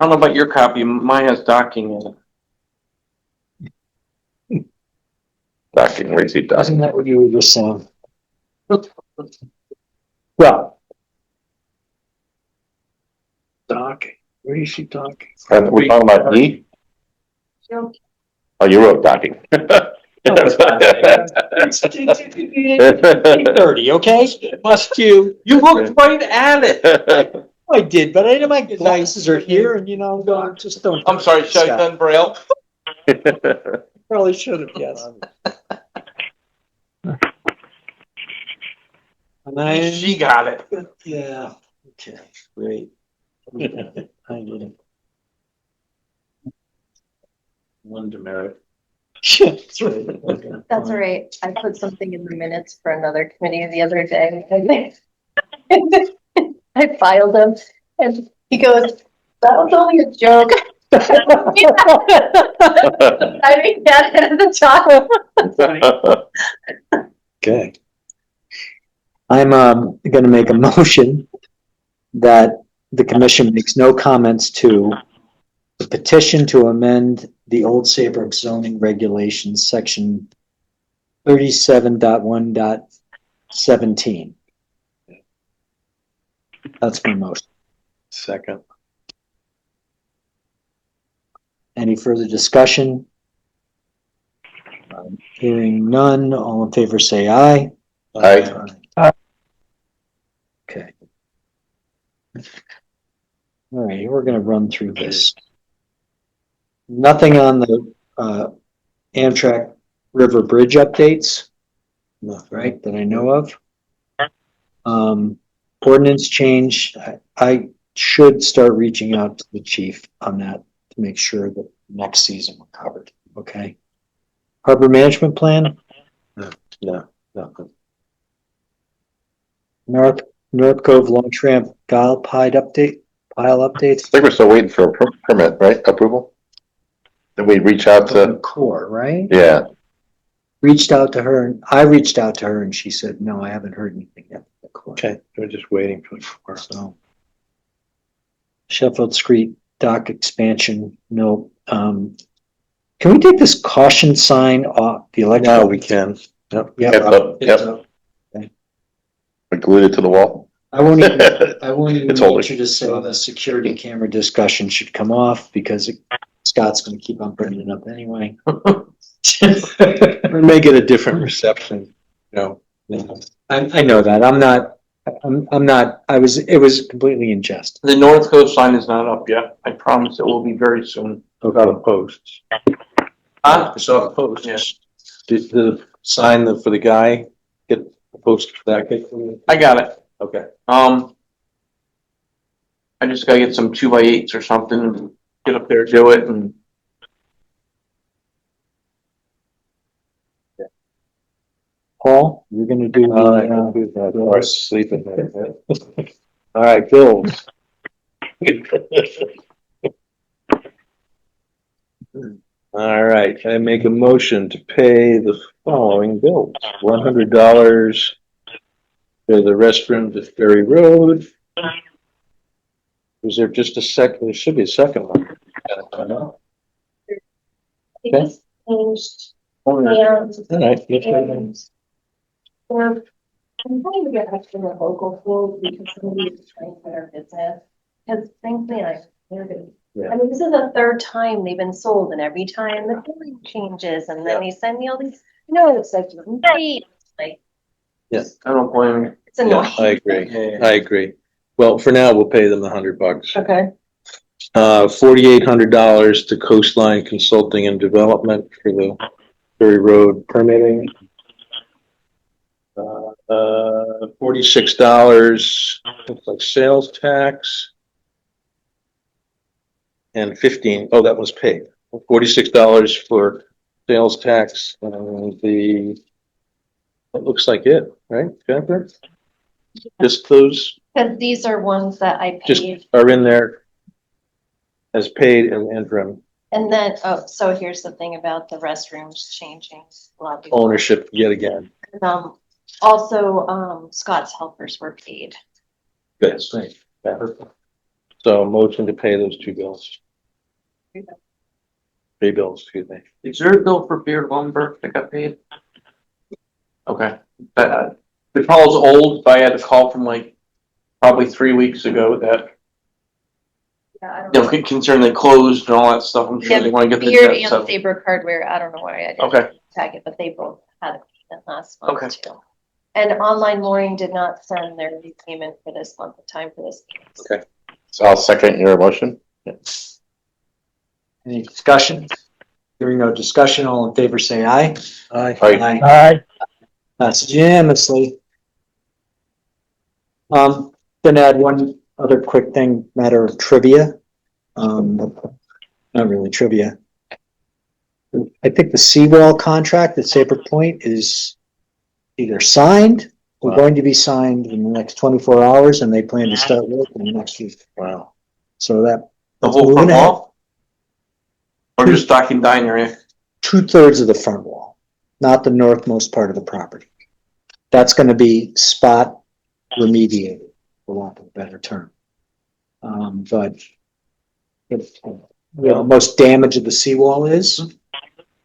S5: I don't know about your copy. Mine has docking in it.
S2: Docking, where you see
S1: Isn't
S2: docking.
S1: that what you were just saying? Well,
S6: Docking. Where do you see docking?
S2: Are we talking about E?
S3: Joke.
S2: Oh, you wrote docking.
S1: 30, okay?
S6: Must you?
S5: You looked right at it.
S1: I did, but I know my glasses are here and just don't.
S5: I'm sorry, should I done Braille?
S1: Probably should have, yes. And
S5: She got it.
S1: yeah, okay, great. I didn't.
S6: One demerit.
S1: That's right.
S3: That's all right. I put something in the minutes for another committee the other day. I filed them and he goes, that was only a joke. I mean, that at the top.
S6: Okay.
S1: I'm gonna make a motion that the commission makes no comments to the petition to amend the old Saybrook zoning regulations, section 37.1.17. That's my motion.
S6: Second.
S1: Any further discussion? Hearing none, all in favor say aye.
S2: Aye.
S1: Okay. All right, we're gonna run through this. Nothing on the Amtrak River Bridge updates, right, that I know of. Ordinance change, I should start reaching out to the chief on that to make sure that next season we're covered, okay? Harbor management plan,
S6: No.
S1: North Cove launch ramp pile updates.
S2: I think we're still waiting for a permit, right? Approval? Did we reach out to,
S1: Core, right?
S2: yeah,
S1: Reached out to her, and I reached out to her and she said, no, I haven't heard anything yet.
S6: Okay, we're just waiting for.
S1: So. Sheffield Street dock expansion, no, can we take this caution sign off the electric?
S6: Now we can. Yep.
S1: Yeah.
S2: Yep. We glued it to the wall.
S1: I won't even
S2: It's older.
S1: venture to say the security camera discussion should come off because Scott's gonna keep on bringing it up anyway.
S6: We're making a different reception, you know.
S1: I know that, I'm not, it was completely in jest.
S5: The North Coast sign is not up yet. I promise it will be very soon.
S6: Got a post.
S5: So,
S6: Post.
S5: yeah.
S6: Did the sign for the guy get a post for that?
S5: I got it.
S6: Okay.
S5: I just gotta get some 2x8s or something and get up there, do it and.
S1: Paul, you're gonna do
S6: All right, I'll do that. Or sleeping there. All right, bills. All right, I make a motion to pay the following bills. $100 for the restrooms at Ferry Road. Was there just a second? There should be a second one.
S3: It just changed.
S6: All right,
S3: And,
S6: let's go.
S3: and we're, I'm trying to get extra local food because somebody is trying for their business. Because frankly, I'm tired of I mean, this is the third time they've been sold and every time the billing changes and then they send me all these notes like, like,
S5: I don't blame you.
S3: it's annoying.
S6: I agree. I agree. Well, for now, we'll pay them the $100.
S3: Okay.
S6: $4,800 to Coastline Consulting and Development for the Ferry Road permitting. $46 looks like sales tax. And 15, oh, that was paid. $46 for sales tax and that looks like it, right, Jennifer? Just those
S3: Because these are ones that I
S6: just
S3: paid.
S6: are in there as paid and interim
S3: And then, oh, so here's the thing about the restrooms changing. Lobby.
S6: ownership yet again.
S3: Also, Scott's helpers were paid.
S6: Good. Yeah. So motion to pay those two bills. Three bills, excuse me.
S5: Is there a bill for Beard Lumber that got paid? Okay. The call's old, but I had a call from like probably 3 weeks ago that,
S3: Yeah,
S5: you know, concerned they closed and all that stuff. I'm sure they want to get the
S3: Beard
S5: debt
S3: and
S5: settled.
S3: Saybrook Hardware, I don't know why I didn't
S5: Okay.
S3: tag it, but they both had a payment last month
S5: Okay.
S3: too. And Online Mooring did not send their repayment for this month, the time for this.
S6: Okay.
S2: So I'll second your motion.
S1: Any discussion? Hearing no discussion, all in favor say aye.
S6: Aye.
S2: Aye.
S4: Aye.
S1: That's unanimously. Gonna add one other quick thing, matter of trivia. Not really trivia. I think the seawall contract at Saybrook Point is either signed or
S6: Wow.
S1: going to be signed in the next 24 hours, and they plan to start work in the next week.
S6: Wow.
S1: So
S5: The
S1: that's
S5: whole front
S1: moving ahead.
S5: wall? Or just docking dine area?
S1: 2/3 of the front wall, not the northmost part of the property. That's gonna be spot remediated, for want of a better term. But if, where the most damage of the seawall is,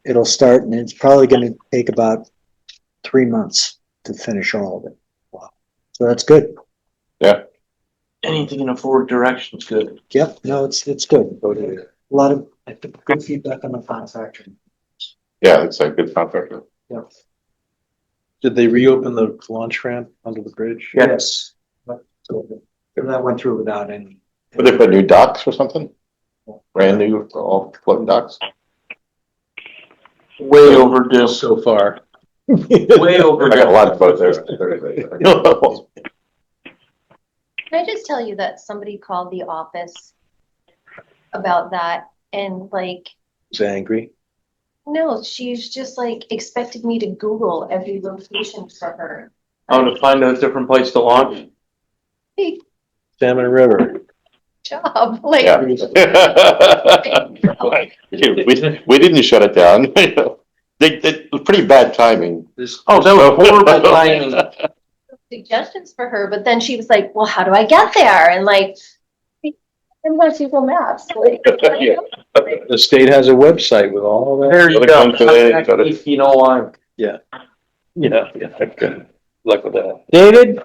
S1: it'll start, and it's probably gonna take about 3 months to finish all of it. Wow. So that's good.
S5: Anything in a forward direction is good.
S1: Yep, no, it's good. A lot of, I think, good feedback on the contractor.
S2: Yeah, it's a good contractor.
S1: Yep.
S6: Did they reopen the launch ramp under the bridge?
S1: Yes. But, so that went through without any.
S2: But they put new docks or something? Brand new, all floating docks?
S5: Way overdue.
S6: So far.
S5: Way
S2: I
S5: overdue.
S2: got a lot of boats there.
S3: Can I just tell you that somebody called the office about that and like,
S6: Is angry.
S3: no, she's just like expected me to Google every location for her.
S5: Oh, to find a different place to launch?
S3: Hey,
S6: Salmon River.
S3: job, like.
S2: Yeah. We didn't shut it down. It was pretty bad timing.
S5: Oh, that was horrible timing.
S3: Suggestions for her, but then she was like, well, how do I get there? And like, and my Google Maps, like.
S2: Yeah.
S6: The state has a website with all that.
S5: There you go.
S2: Come today,
S5: Contact
S2: got it.
S5: me if you know why.
S6: Yeah. Good luck with that.
S1: David,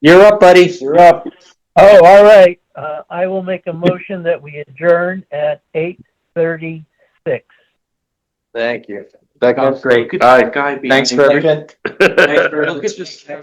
S1: you're up, buddy. You're up.
S4: Oh, all right. I will make a motion that we adjourn at 8:36.
S6: Thank you.
S1: Great.
S5: Good
S2: Aye.
S5: guy behind
S1: Thanks
S5: me.
S1: for everything.
S5: Thanks for everything.